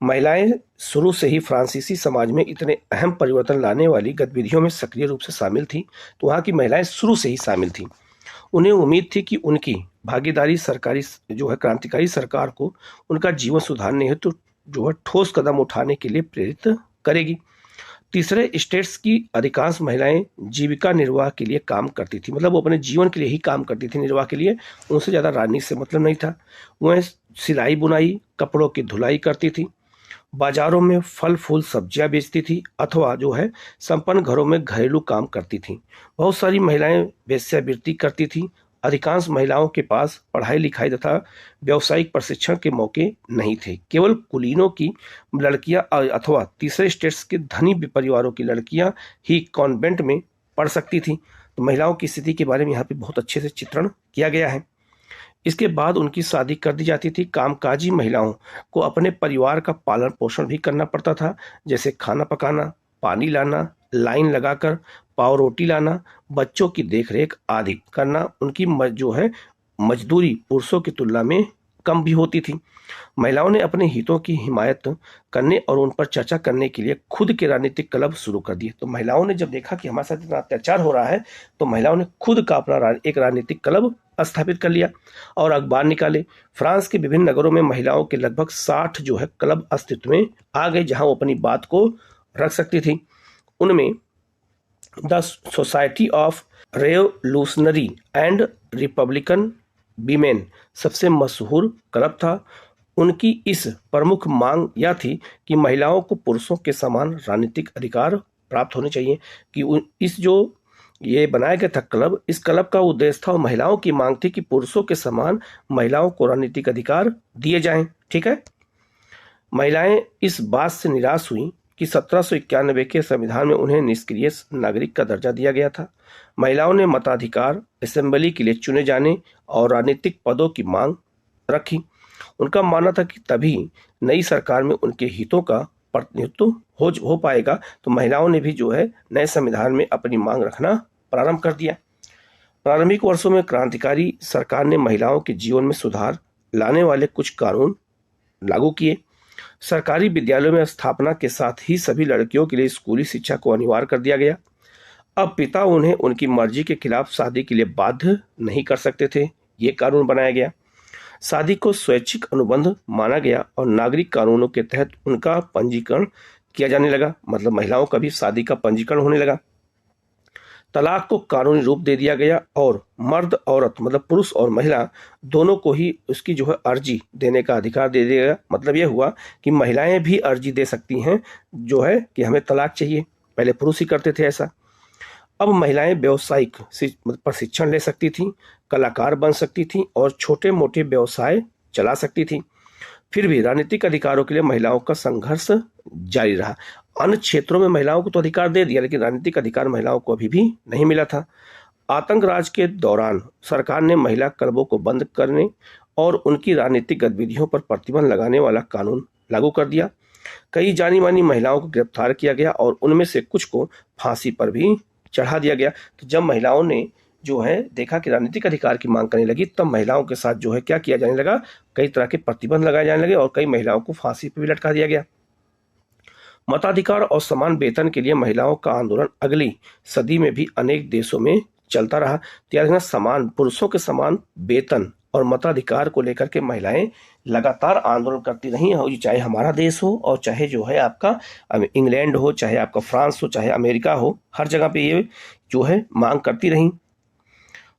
महिलाएं शुरू से ही फ्रांसीसी समाज में इतने अहम परिवर्तन लाने वाली गतिविधियों में सक्रिय रूप से शामिल थी। तो वहाँ की महिलाएं शुरू से ही शामिल थी। उन्हें उम्मीद थी कि उनकी भागीदारी सरकारी जो है क्रांतिकारी सरकार को उनका जीवन सुधारने हेतु जो है ठोस कदम उठाने के लिए प्रेरित करेगी। तीसरे स्टेट्स की अधिकांश महिलाएं जीविका निर्वाह के लिए काम करती थी। मतलब वो अपने जीवन के लिए ही काम करती थी, निर्वाह के लिए, उनसे ज़्यादा राजनीति से मतलब नहीं था। वह सिलाई बुनाई, कपड़ों की धुलाई करती थी, बाजारों में फल फूल सब्जियां बेचती थी, अथवा जो है संपन्न घरों में घरेलू काम करती थी। बहुत सारी महिलाएं वेश्यावृत्ति करती थी। अधिकांश महिलाओं के पास पढ़ाई लिखाई तथा व्यावसायिक प्रशिक्षण के मौके नहीं थे। केवल कुलीनों की लड़कियां अथवा तीसरे स्टेट्स के धनी परिवारों की लड़कियां ही कॉन्वेंट में पढ़ सकती थी। तो महिलाओं की स्थिति के बारे में यहाँ पे बहुत अच्छे से चित्रण किया गया है। इसके बाद उनकी शादी कर दी जाती थी। कामकाजी महिलाओं को अपने परिवार का पालन पोषण भी करना पड़ता था, जैसे खाना पकाना, पानी लाना, लाइन लगाकर पाव रोटी लाना, बच्चों की देखरेख आदि करना। उनकी जो है मजदूरी पुरुषों की तुलना में कम भी होती थी। महिलाओं ने अपने हितों की हिमायत करने और उन पर चर्चा करने के लिए खुद के राजनीतिक क्लब शुरू कर दिए। तो महिलाओं ने जब देखा कि हमारे साथ इतना अत्याचार हो रहा है, तो महिलाओं ने खुद का अपना एक राजनीतिक क्लब स्थापित कर लिया और अखबार निकाले। फ्रांस के विभिन्न नगरों में महिलाओं के लगभग 60 जो है क्लब अस्तित्व में आ गए, जहां वो अपनी बात को रख सकती थी। उनमें the society of revolutionary and Republican women सबसे मशहूर क्लब था। उनकी इस प्रमुख मांग यह थी कि महिलाओं को पुरुषों के समान राजनीतिक अधिकार प्राप्त होने चाहिए। कि इस जो ये बनाया गया था क्लब, इस क्लब का उद्देश्य था, महिलाओं की मांग थी कि पुरुषों के समान महिलाओं को राजनीतिक अधिकार दिए जाएं। ठीक है, महिलाएं इस बात से निराश हुई कि 1791 के संविधान में उन्हें निष्क्रिय नागरिक का दर्जा दिया गया था। महिलाओं ने मताधिकार, असेंबली के लिए चुने जाने और राजनीतिक पदों की मांग रखी। उनका मानना था कि तभी नई सरकार में उनके हितों का प्रतिनिधित्व हो पाएगा। तो महिलाओं ने भी जो है नए संविधान में अपनी मांग रखना प्रारंभ कर दिया। प्रारंभिक वर्षों में क्रांतिकारी सरकार ने महिलाओं के जीवन में सुधार लाने वाले कुछ कानून लागू किए। सरकारी विद्यालयों में स्थापना के साथ ही सभी लड़कियों के लिए स्कूली शिक्षा को अनिवार्य कर दिया गया। अब पिता उन्हें उनकी मर्जी के खिलाफ शादी के लिए बाध्य नहीं कर सकते थे। ये कानून बनाया गया। शादी को स्वैच्छिक अनुबंध माना गया और नागरिक कानूनों के तहत उनका पंजीकरण किया जाने लगा। मतलब महिलाओं का भी शादी का पंजीकरण होने लगा। तलाक को कानूनी रूप दे दिया गया और मर्द औरत मतलब पुरुष और महिला दोनों को ही उसकी जो है अर्जी देने का अधिकार दे दिया गया। मतलब यह हुआ कि महिलाएं भी अर्जी दे सकती हैं जो है कि हमें तलाक चाहिए। पहले पुरुष ही करते थे ऐसा। अब महिलाएं व्यावसायिक प्रशिक्षण ले सकती थीं, कलाकार बन सकती थीं और छोटे मोटे व्यवसाय चला सकती थीं। फिर भी राजनीतिक अधिकारों के लिए महिलाओं का संघर्ष जारी रहा। अन्य क्षेत्रों में महिलाओं को तो अधिकार दे दिया, लेकिन राजनीतिक अधिकार महिलाओं को अभी भी नहीं मिला था। आतंक राज के दौरान सरकार ने महिला क्लबों को बंद करने और उनकी राजनीतिक गतिविधियों पर प्रतिबंध लगाने वाला कानून लागू कर दिया। कई जानी मानी महिलाओं को गिरफ्तार किया गया और उनमें से कुछ को फांसी पर भी चढ़ा दिया गया। तो जब महिलाओं ने जो है देखा कि राजनीतिक अधिकार की मांग करने लगी, तब महिलाओं के साथ जो है क्या किया जाने लगा, कई तरह के प्रतिबंध लगाए जाने लगे और कई महिलाओं को फांसी पर भी लटका दिया गया। मताधिकार और समान वेतन के लिए महिलाओं का आंदोलन अगली सदी में भी अनेक देशों में चलता रहा। तो याद रखना, समान पुरुषों के समान वेतन और मताधिकार को लेकर के महिलाएं लगातार आंदोलन करती रही हैं, चाहे हमारा देश हो और चाहे जो है आपका इंग्लैंड हो, चाहे आपका फ्रांस हो, चाहे अमेरिका हो, हर जगह पे ये जो है मांग करती रही।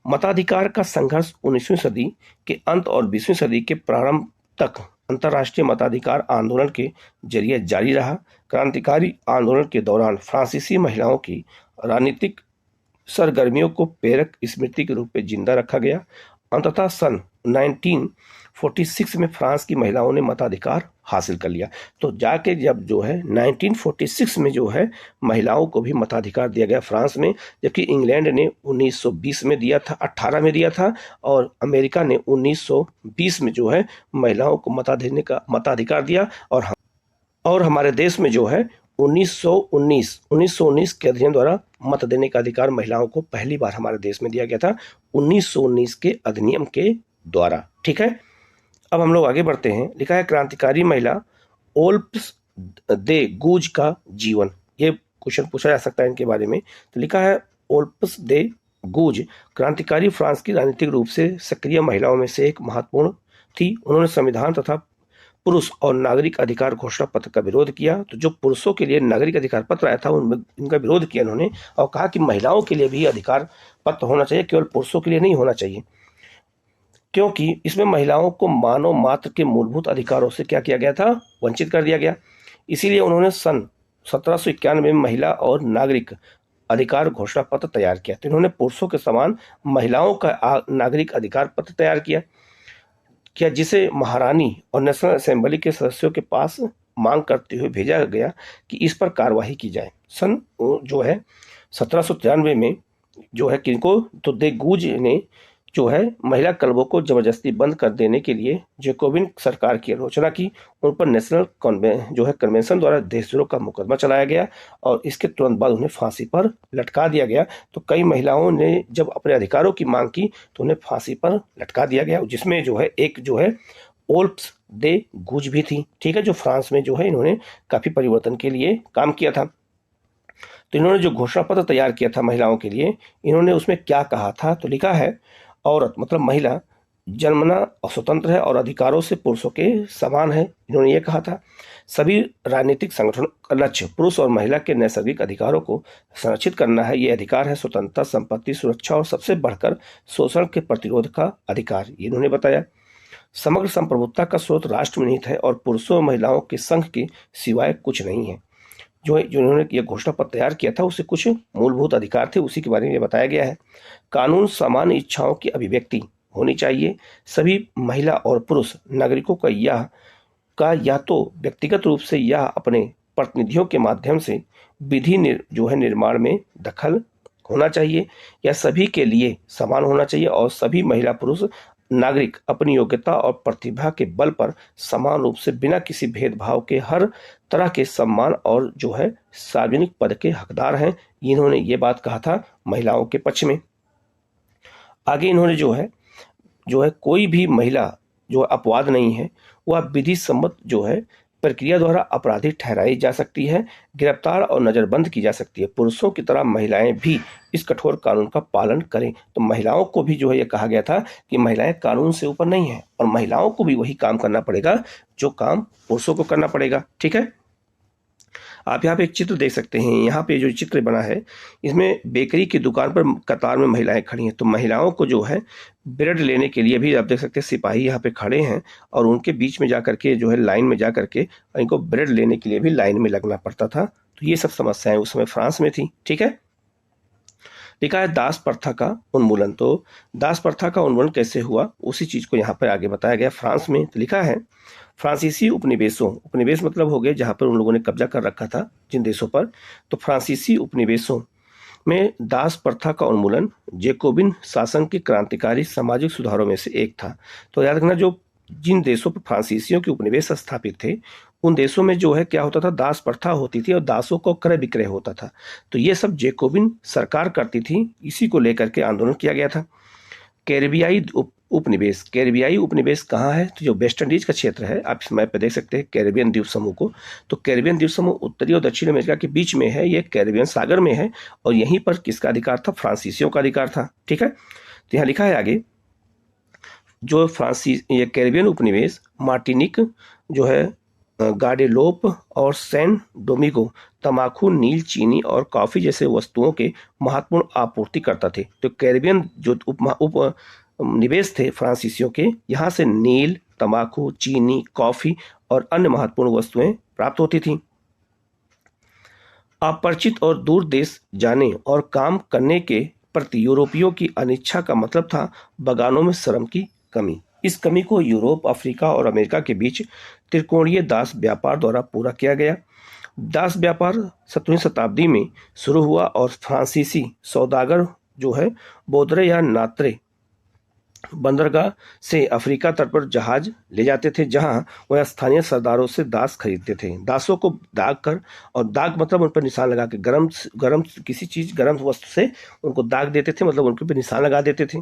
मताधिकार का संघर्ष 19वीं सदी के अंत और 20वीं सदी के प्रारंभ तक अंतर्राष्ट्रीय मताधिकार आंदोलन के जरिए जारी रहा। क्रांतिकारी आंदोलन के दौरान फ्रांसीसी महिलाओं की राजनीतिक सरगर्मियों को प्रेरक स्मृति के रूप में जिंदा रखा गया। अंततः सन 1946 में फ्रांस की महिलाओं ने मताधिकार हासिल कर लिया। तो जाके जब जो है 1946 में जो है महिलाओं को भी मताधिकार दिया गया फ्रांस में, जबकि इंग्लैंड ने 1920 में दिया था, 18 में दिया था, और अमेरिका ने 1920 में जो है महिलाओं को मताधिकार दिया। और हमारे देश में जो है 1919 के अधिनियम द्वारा मत देने का अधिकार महिलाओं को पहली बार हमारे देश में दिया गया था, 1919 के अधिनियम के द्वारा। ठीक है, अब हम लोग आगे बढ़ते हैं। लिखा है क्रांतिकारी महिला ओल्प्स दे गूज का जीवन। ये क्वेश्चन पूछा जा सकता है इनके बारे में। तो लिखा है ओल्प्स दे गूज क्रांतिकारी फ्रांस की राजनीतिक रूप से सक्रिय महिलाओं में से एक महत्वपूर्ण थी। उन्होंने संविधान तथा पुरुष और नागरिक अधिकार घोषणा पत्र का विरोध किया। तो जो पुरुषों के लिए नागरिक अधिकार पत्र आया था उनमें इनका विरोध किया इन्होंने, और कहा कि महिलाओं के लिए भी अधिकार पत्र होना चाहिए, केवल पुरुषों के लिए नहीं होना चाहिए, क्योंकि इसमें महिलाओं को मानव मात्र के मूलभूत अधिकारों से क्या किया गया था, वंचित कर दिया गया। इसीलिए उन्होंने सन 1791 में महिला और नागरिक अधिकार घोषणा पत्र तैयार किया। तो इन्होंने पुरुषों के समान महिलाओं का नागरिक अधिकार पत्र तैयार किया, जिसे महारानी और नेशनल असेंबली के सदस्यों के पास मांग करते हुए भेजा गया कि इस पर कार्यवाही की जाए। सन जो है 1793 में जो है किनको, तो दे गूज ने जो है महिला क्लबों को जबरदस्ती बंद कर देने के लिए जैकोबिन सरकार की आलोचना की। उन पर नेशनल कन्वेंशन द्वारा देशद्रोह का मुकदमा चलाया गया और इसके तुरंत बाद उन्हें फांसी पर लटका दिया गया। तो कई महिलाओं ने जब अपने अधिकारों की मांग की तो उन्हें फांसी पर लटका दिया गया, जिसमें जो है एक जो है ओल्प्स दे गूज भी थी। ठीक है, जो फ्रांस में जो है इन्होंने काफी परिवर्तन के लिए काम किया था। तो इन्होंने जो घोषणा पत्र तैयार किया था महिलाओं के लिए, इन्होंने उसमें क्या कहा था, तो लिखा है औरत मतलब महिला जन्मना स्वतंत्र है और अधिकारों से पुरुषों के समान है। इन्होंने ये कहा था सभी राजनीतिक संगठनों का लक्ष्य पुरुष और महिला के नैसर्गिक अधिकारों को संरक्षित करना है। ये अधिकार है स्वतंत्रता, संपत्ति, सुरक्षा और सबसे बढ़कर शोषण के प्रतिरोध का अधिकार, ये इन्होंने बताया। समग्र संप्रभुता का स्रोत राष्ट्र में निहित है और पुरुषों और महिलाओं के संघ के सिवाय कुछ नहीं है। जो इन्होंने ये घोषणा पत्र तैयार किया था उससे कुछ मूलभूत अधिकार थे, उसी के बारे में बताया गया है। कानून समान इच्छाओं की अभिव्यक्ति होनी चाहिए। सभी महिला और पुरुष नागरिकों का या तो व्यक्तिगत रूप से या अपने प्रतिनिधियों के माध्यम से विधि निर्माण में दखल होना चाहिए, या सभी के लिए समान होना चाहिए और सभी महिला पुरुष नागरिक अपनी योग्यता और प्रतिभा के बल पर समान रूप से बिना किसी भेदभाव के हर तरह के सम्मान और जो है सार्वजनिक पद के हकदार हैं। इन्होंने ये बात कहा था महिलाओं के पक्ष में। आगे इन्होंने जो है कोई भी महिला जो अपवाद नहीं है, वह विधि सम्मत जो है प्रक्रिया द्वारा अपराधी ठहराई जा सकती है, गिरफ्तार और नजरबंद की जा सकती है। पुरुषों की तरह महिलाएं भी इस कठोर कानून का पालन करें। तो महिलाओं को भी जो है ये कहा गया था कि महिलाएं कानून से ऊपर नहीं है और महिलाओं को भी वही काम करना पड़ेगा जो काम पुरुषों को करना पड़ेगा। ठीक है, आप यहाँ पे एक चित्र देख सकते हैं। यहाँ पे जो चित्र बना है इसमें बेकरी की दुकान पर कतार में महिलाएं खड़ी हैं। तो महिलाओं को जो है ब्रेड लेने के लिए भी आप देख सकते हैं सिपाही यहाँ पे खड़े हैं और उनके बीच में जाकर के जो है लाइन में जा करके इनको ब्रेड लेने के लिए भी लाइन में लगना पड़ता था। तो ये सब समस्याएं उस समय फ्रांस में थी। ठीक है, लिखा है दास प्रथा का उन्मूलन। तो दास प्रथा का उन्मूलन कैसे हुआ उसी चीज को यहाँ पर आगे बताया गया फ्रांस में। तो लिखा है फ्रांसीसी उपनिवेशों, उपनिवेश मतलब हो गए जहाँ पर उन लोगों ने कब्जा कर रखा था जिन देशों पर, तो फ्रांसीसी उपनिवेशों में दास प्रथा का उन्मूलन जैकोबिन शासन के क्रांतिकारी सामाजिक सुधारों में से एक था। तो याद रखना, जो जिन देशों पर फ्रांसीसियों के उपनिवेश स्थापित थे उन देशों में जो है क्या होता था, दास प्रथा होती थी और दासों को क्रय विक्रय होता था। तो ये सब जैकोबिन सरकार करती थी, इसी को लेकर के आंदोलन किया गया था। कैरिबियाई उपनिवेश, कैरिबियाई उपनिवेश कहाँ है, तो जो वेस्ट इंडीज का क्षेत्र है, आप इस मैप पे देख सकते हैं कैरिबियन द्वीप समूह को। तो कैरिबियन द्वीप समूह उत्तरी और दक्षिण अमेरिका के बीच में है, ये कैरिबियन सागर में है और यहीं पर किसका अधिकार था, फ्रांसीसियों का अधिकार था। ठीक है, तो यहाँ लिखा है आगे, जो ये कैरिबियन उपनिवेश मार्टिनिक जो है, गाडेलोप और सैन डोमिगो तंबाकू, नील, चीनी और कॉफी जैसे वस्तुओं के महत्वपूर्ण आपूर्ति करता थे। तो कैरिबियन जो उप निवेश थे फ्रांसीसियों के, यहाँ से नील, तंबाकू, चीनी, कॉफी और अन्य महत्वपूर्ण वस्तुएं प्राप्त होती थीं। अपरिचित और दूर देश जाने और काम करने के प्रति यूरोपियों की अनिच्छा का मतलब था बगानों में श्रम की कमी। इस कमी को यूरोप, अफ्रीका और अमेरिका के बीच त्रिकोणीय दास व्यापार द्वारा पूरा किया गया। दास व्यापार 17वीं शताब्दी में शुरू हुआ और फ्रांसीसी सौदागर जो है बोदरे या नात्रे बंदरगाह से अफ्रीका तट पर जहाज ले जाते थे, जहां वह स्थानीय सरदारों से दास खरीदते थे। दासों को दाग कर, और दाग मतलब उन पर निशान लगा के, गरम किसी चीज, गरम वस्तु से उनको दाग देते थे, मतलब उनके ऊपर निशान लगा देते थे,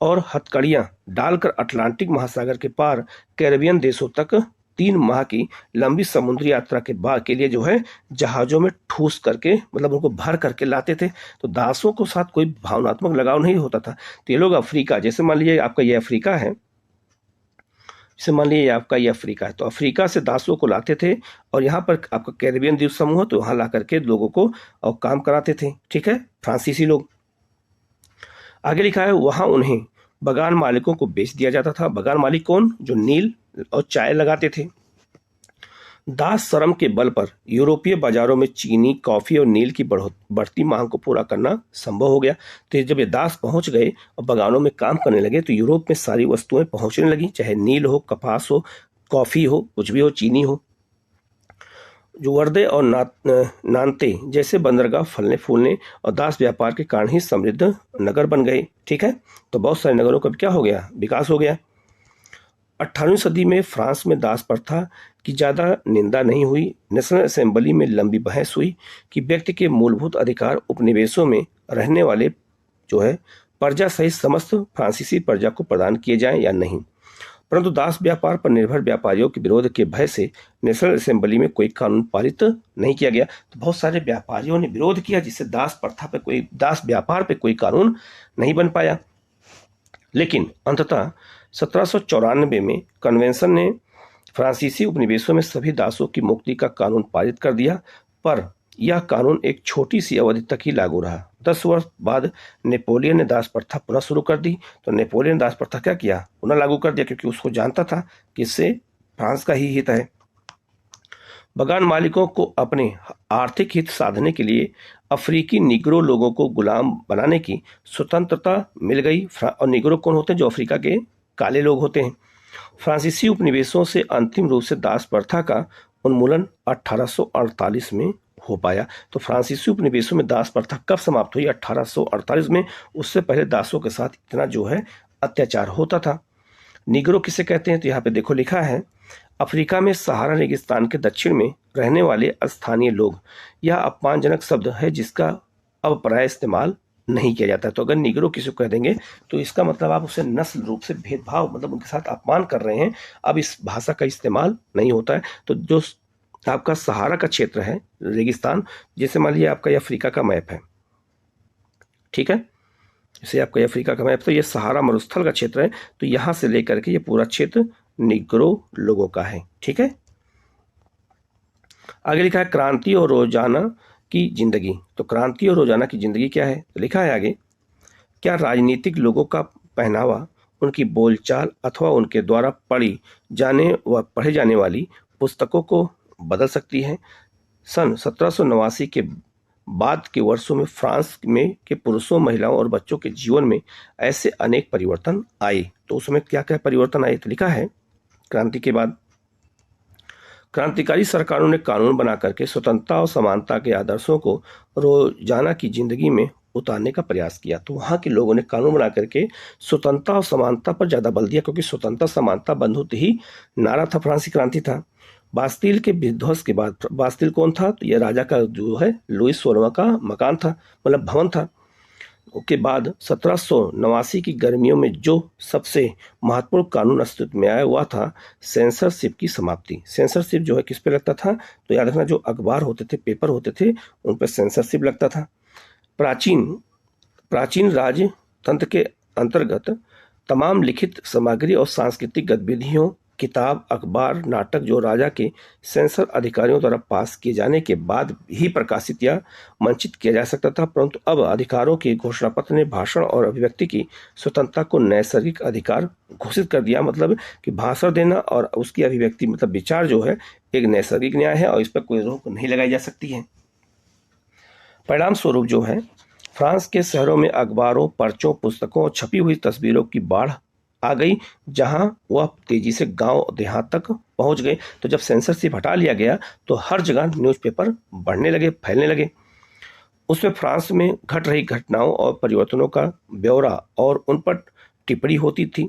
और हथकड़ियां डालकर अटलांटिक महासागर के पार कैरिबियन देशों तक 3 माह की लंबी समुद्री यात्रा के लिए जो है जहाजों में ठूस करके, मतलब उनको भर करके लाते थे। तो दासों को साथ कोई भावनात्मक लगाव नहीं होता था। तो ये लोग अफ्रीका, जैसे मान लीजिए आपका ये अफ्रीका है, जैसे मान लीजिए आपका ये अफ्रीका है, तो अफ्रीका से दासों को लाते थे और यहाँ पर आपका कैरिबियन द्वीप समूह, तो वहाँ ला करके लोगों को और काम कराते थे। ठीक है, फ्रांसीसी लोग। आगे लिखा है, वहाँ उन्हें बगान मालिकों को बेच दिया जाता था। बगान मालिक कौन, जो नील और चाय लगाते थे। दास श्रम के बल पर यूरोपीय बाजारों में चीनी, कॉफी और नील की बढ़ती मांग को पूरा करना संभव हो गया। तो जब ये दास पहुंच गए और बगानों में काम करने लगे, तो यूरोप में सारी वस्तुएं पहुंचने लगी, चाहे नील हो, कपास हो, कॉफी हो, कुछ भी हो, चीनी हो। जो वर्दे और नानते जैसे बंदरगाह फलने फूलने और दास व्यापार के कारण ही समृद्ध नगर बन गए। ठीक है, तो बहुत सारे नगरों का क्या हो गया, विकास हो गया। 18वीं सदी में फ्रांस में दास प्रथा की ज़्यादा निंदा नहीं हुई। नेशनल असेंबली में लंबी बहस हुई कि व्यक्ति के मूलभूत अधिकार उपनिवेशों में रहने वाले जो है प्रजा सहित समस्त फ्रांसीसी प्रजा को प्रदान किए जाएं या नहीं। परंतु दास व्यापार पर निर्भर व्यापारियों के विरोध के भय से नेशनल असेंबली में कोई कानून पारित नहीं किया गया। तो बहुत सारे व्यापारियों ने विरोध किया, जिससे दास प्रथा पे कोई, दास व्यापार पे कोई कानून नहीं बन पाया। लेकिन अंततः 1794 में कन्वेंशन ने फ्रांसीसी उपनिवेशों में सभी दासों की मुक्ति का कानून पारित कर दिया, पर यह कानून एक छोटी सी अवधि तक ही लागू रहा। 10 वर्ष बाद नेपोलियन ने दास प्रथा पुनः शुरू कर दी। तो नेपोलियन ने दास प्रथा क्या किया, पुनः लागू कर दिया, क्योंकि उसको जानता था कि इससे फ्रांस का ही हित है। बगान मालिकों को अपने आर्थिक हित साधने के लिए अफ्रीकी निग्रो लोगों को गुलाम बनाने की स्वतंत्रता मिल गई। और निग्रो कौन होते हैं, जो अफ्रीका के काले लोग होते हैं। फ्रांसीसी उपनिवेशों से अंतिम रूप से दास प्रथा का उन्मूलन 1848 में हो पाया। तो फ्रांसीसी उपनिवेशों में दास प्रथा कब समाप्त हुई, 1848 में। उससे पहले दासों के साथ इतना जो है अत्याचार होता था। निग्रो किसे कहते हैं, तो यहाँ पे देखो लिखा है, अफ्रीका में सहारा रेगिस्तान के दक्षिण में रहने वाले स्थानीय लोग। यह अपमानजनक शब्द है जिसका अब प्राय इस्तेमाल नहीं किया जाता है। तो अगर निग्रो किसी को कह देंगे तो इसका मतलब आप उसे नस्ल रूप से भेदभाव, मतलब उनके साथ अपमान कर रहे हैं। अब इस भाषा का इस्तेमाल नहीं होता है। तो जो आपका सहारा का क्षेत्र है, रेगिस्तान, जैसे मान लीजिए आपका ये अफ्रीका का मैप है, ठीक है, जैसे आपका ये अफ्रीका का मैप, तो ये सहारा मरुस्थल का क्षेत्र है। तो यहाँ से लेकर के ये पूरा क्षेत्र निग्रो लोगों का है। ठीक है, आगे लिखा है क्रांति और रोजाना की जिंदगी। तो क्रांति और रोजाना की जिंदगी क्या है, तो लिखा है आगे, क्या राजनीतिक लोगों का पहनावा, उनकी बोलचाल अथवा उनके द्वारा पढ़े जाने वाली पुस्तकों को बदल सकती है। सन 1789 के बाद के वर्षों में फ्रांस में के पुरुषों, महिलाओं और बच्चों के जीवन में ऐसे अनेक परिवर्तन आए। तो उसमें क्या क्या परिवर्तन आए, तो लिखा है, क्रांति के बाद क्रांतिकारी सरकारों ने कानून बना करके स्वतंत्रता और समानता के आदर्शों को रोजाना की जिंदगी में उतारने का प्रयास किया। तो वहाँ के लोगों ने कानून बना करके स्वतंत्रता और समानता पर ज़्यादा बल दिया, क्योंकि स्वतंत्रता समानता बंधुत्व ही नारा था, फ्रांसीसी क्रांति था। बास्तिल के विध्वंस के बाद, बास्तिल कौन था? तो यह राजा का जो है लुईस 16वां का मकान था, मतलब भवन था। उसके बाद 1789 की गर्मियों में जो सबसे महत्वपूर्ण कानून अस्तित्व में आया वह था सेंसरशिप की समाप्ति। सेंसरशिप जो है किस पे लगता था? तो याद रखना, जो अखबार होते थे, पेपर होते थे, उन पर सेंसरशिप लगता था। प्राचीन प्राचीन राजतंत्र के अंतर्गत तमाम लिखित सामग्री और सांस्कृतिक गतिविधियों, किताब, अखबार, नाटक जो राजा के सेंसर अधिकारियों द्वारा पास किए जाने के बाद ही प्रकाशित या मंचित किया जा सकता था, परंतु अब अधिकारों के घोषणा पत्र ने भाषण और अभिव्यक्ति की स्वतंत्रता को नैसर्गिक अधिकार घोषित कर दिया। मतलब कि भाषण देना और उसकी अभिव्यक्ति, मतलब विचार जो है, एक नैसर्गिक न्याय है और इस पर कोई रोक नहीं लगाई जा सकती है। परिणाम स्वरूप जो है, फ्रांस के शहरों में अखबारों, पर्चों, पुस्तकों और छपी हुई तस्वीरों की बाढ़ आ गई, जहां वह तेजी से गांव देहात तक पहुंच गए। तो जब सेंसरशिप हटा लिया गया तो हर जगह न्यूज़पेपर बढ़ने लगे, फैलने लगे। उसमें फ्रांस में घट रही घटनाओं और परिवर्तनों का ब्यौरा और उन पर टिप्पणी होती थी।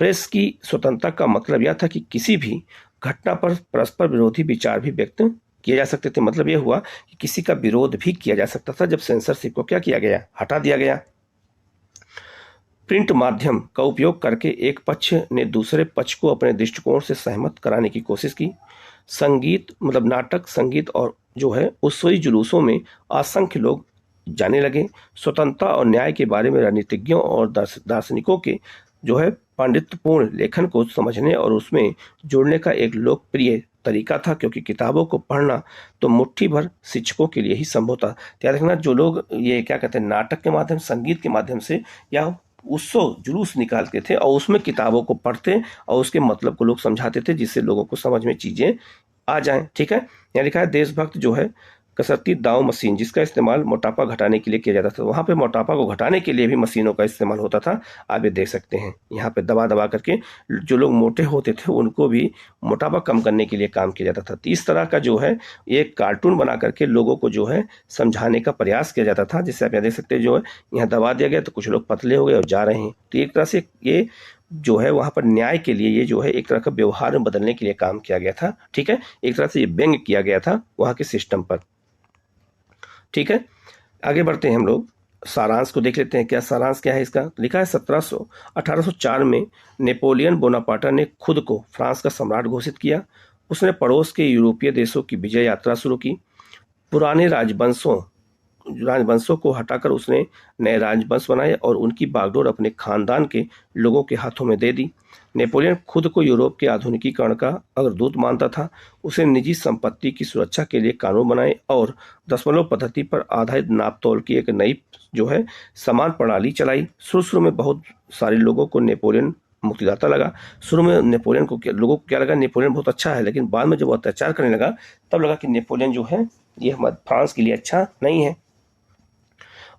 प्रेस की स्वतंत्रता का मतलब यह था कि किसी भी घटना पर परस्पर विरोधी विचार भी व्यक्त किए जा सकते थे। मतलब यह हुआ कि किसी का विरोध भी किया जा सकता था जब सेंसरशिप को क्या किया गया? हटा दिया गया। प्रिंट माध्यम का उपयोग करके एक पक्ष ने दूसरे पक्ष को अपने दृष्टिकोण से सहमत कराने की कोशिश की। संगीत, मतलब नाटक, संगीत और जो है उत्सवी जुलूसों में असंख्य लोग जाने लगे। स्वतंत्रता और न्याय के बारे में राजनीतिज्ञों और दार्शनिकों के जो है पांडित्यपूर्ण लेखन को समझने और उसमें जोड़ने का एक लोकप्रिय तरीका था, क्योंकि किताबों को पढ़ना तो मुट्ठी भर शिक्षकों के लिए ही संभव था। याद रखना, जो लोग ये क्या कहते हैं, नाटक के माध्यम, संगीत के माध्यम से या उत्सव जुलूस निकालते थे और उसमें किताबों को पढ़ते और उसके मतलब को लोग समझाते थे, जिससे लोगों को समझ में चीजें आ जाएं। ठीक है, यहाँ लिखा है देशभक्त जो है कसरती दाव मशीन, जिसका इस्तेमाल मोटापा घटाने के लिए किया जाता था। वहां पे मोटापा को घटाने के लिए भी मशीनों का इस्तेमाल होता था। आप ये देख सकते हैं, यहाँ पे दबा दबा करके जो लोग मोटे होते थे उनको भी मोटापा कम करने के लिए काम किया जाता था। तो इस तरह का जो है एक कार्टून बना करके लोगों को जो है समझाने का प्रयास किया जाता था, जिससे आप यहाँ देख सकते हैं जो है यहाँ दबा दिया गया तो कुछ लोग पतले हो गए और जा रहे हैं। तो एक तरह से ये जो है वहां पर न्याय के लिए ये जो है एक तरह का व्यवहार में बदलने के लिए काम किया गया था। ठीक है, एक तरह से ये व्यंग किया गया था वहां के सिस्टम पर। ठीक है, आगे बढ़ते हैं हम लोग, सारांश को देख लेते हैं। क्या सारांश क्या है इसका? लिखा है 1804 में नेपोलियन बोनापार्ट ने खुद को फ्रांस का सम्राट घोषित किया। उसने पड़ोस के यूरोपीय देशों की विजय यात्रा शुरू की। पुराने राजवंशों को हटाकर उसने नए राजवंश बनाए और उनकी बागडोर अपने खानदान के लोगों के हाथों में दे दी। नेपोलियन खुद को यूरोप के आधुनिकीकरण का अग्रदूत मानता था। उसे निजी संपत्ति की सुरक्षा के लिए कानून बनाए और दशमलव पद्धति पर आधारित नापतोल की एक नई जो है समान प्रणाली चलाई। शुरू में बहुत सारे लोगों को नेपोलियन मुक्तिदाता लगा। शुरू में नेपोलियन को लोगों को क्या लगा? नेपोलियन बहुत अच्छा है, लेकिन बाद में जब वो अत्याचार करने लगा तब लगा कि नेपोलियन जो है ये हमारे फ्रांस के लिए अच्छा नहीं है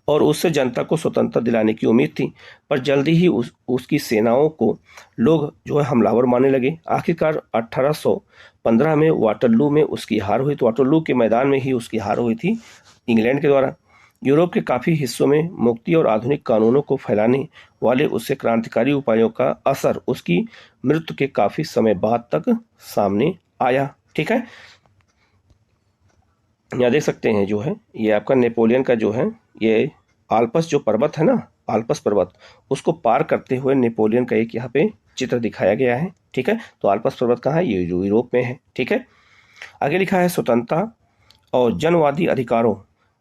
और उससे जनता को स्वतंत्रता दिलाने की उम्मीद थी। पर जल्दी ही उसकी सेनाओं को लोग जो है हमलावर मानने लगे। आखिरकार 1815 में वाटरलू में उसकी हार हुई। तो वाटरलू के मैदान में ही उसकी हार हुई थी इंग्लैंड के द्वारा। यूरोप के काफ़ी हिस्सों में मुक्ति और आधुनिक कानूनों को फैलाने वाले उससे क्रांतिकारी उपायों का असर उसकी मृत्यु के काफ़ी समय बाद तक सामने आया। ठीक है, यहाँ देख सकते हैं जो है ये आपका नेपोलियन का जो है ये आल्प्स जो पर्वत है ना, आल्प्स पर्वत, उसको पार करते हुए नेपोलियन का एक यहाँ पे चित्र दिखाया गया है। ठीक है, तो आल्प्स पर्वत कहाँ है? ये जो यूरोप में है। ठीक है, आगे लिखा है स्वतंत्रता और जनवादी अधिकारों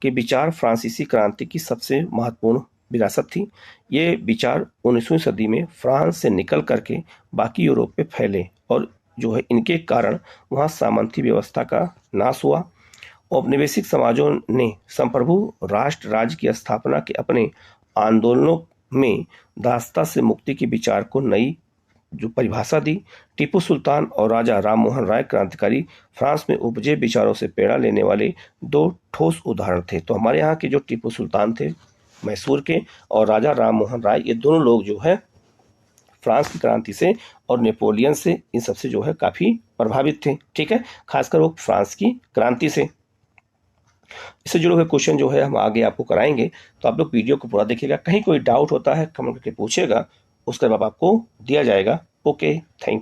के विचार फ्रांसीसी क्रांति की सबसे महत्वपूर्ण विरासत थी। ये विचार 19वीं सदी में फ्रांस से निकल करके बाकी यूरोप पे फैले और जो है इनके कारण वहाँ सामंती व्यवस्था का नाश हुआ। औपनिवेशिक समाजों ने संप्रभु राष्ट्र राज्य की स्थापना के अपने आंदोलनों में दासता से मुक्ति के विचार को नई जो परिभाषा दी। टीपू सुल्तान और राजा राममोहन राय क्रांतिकारी फ्रांस में उपजे विचारों से प्रेरणा लेने वाले दो ठोस उदाहरण थे। तो हमारे यहाँ के जो टीपू सुल्तान थे मैसूर के और राजा राममोहन राय, ये दोनों लोग जो है फ्रांस की क्रांति से और नेपोलियन से इन सबसे जो है काफ़ी प्रभावित थे। ठीक है, खासकर वो फ्रांस की क्रांति से। इससे जुड़े हुए क्वेश्चन जो है हम आगे आपको कराएंगे, तो आप लोग वीडियो को पूरा देखिएगा। कहीं कोई डाउट होता है कमेंट करके पूछिएगा, उसका जवाब आपको दिया जाएगा। Okay, thank you.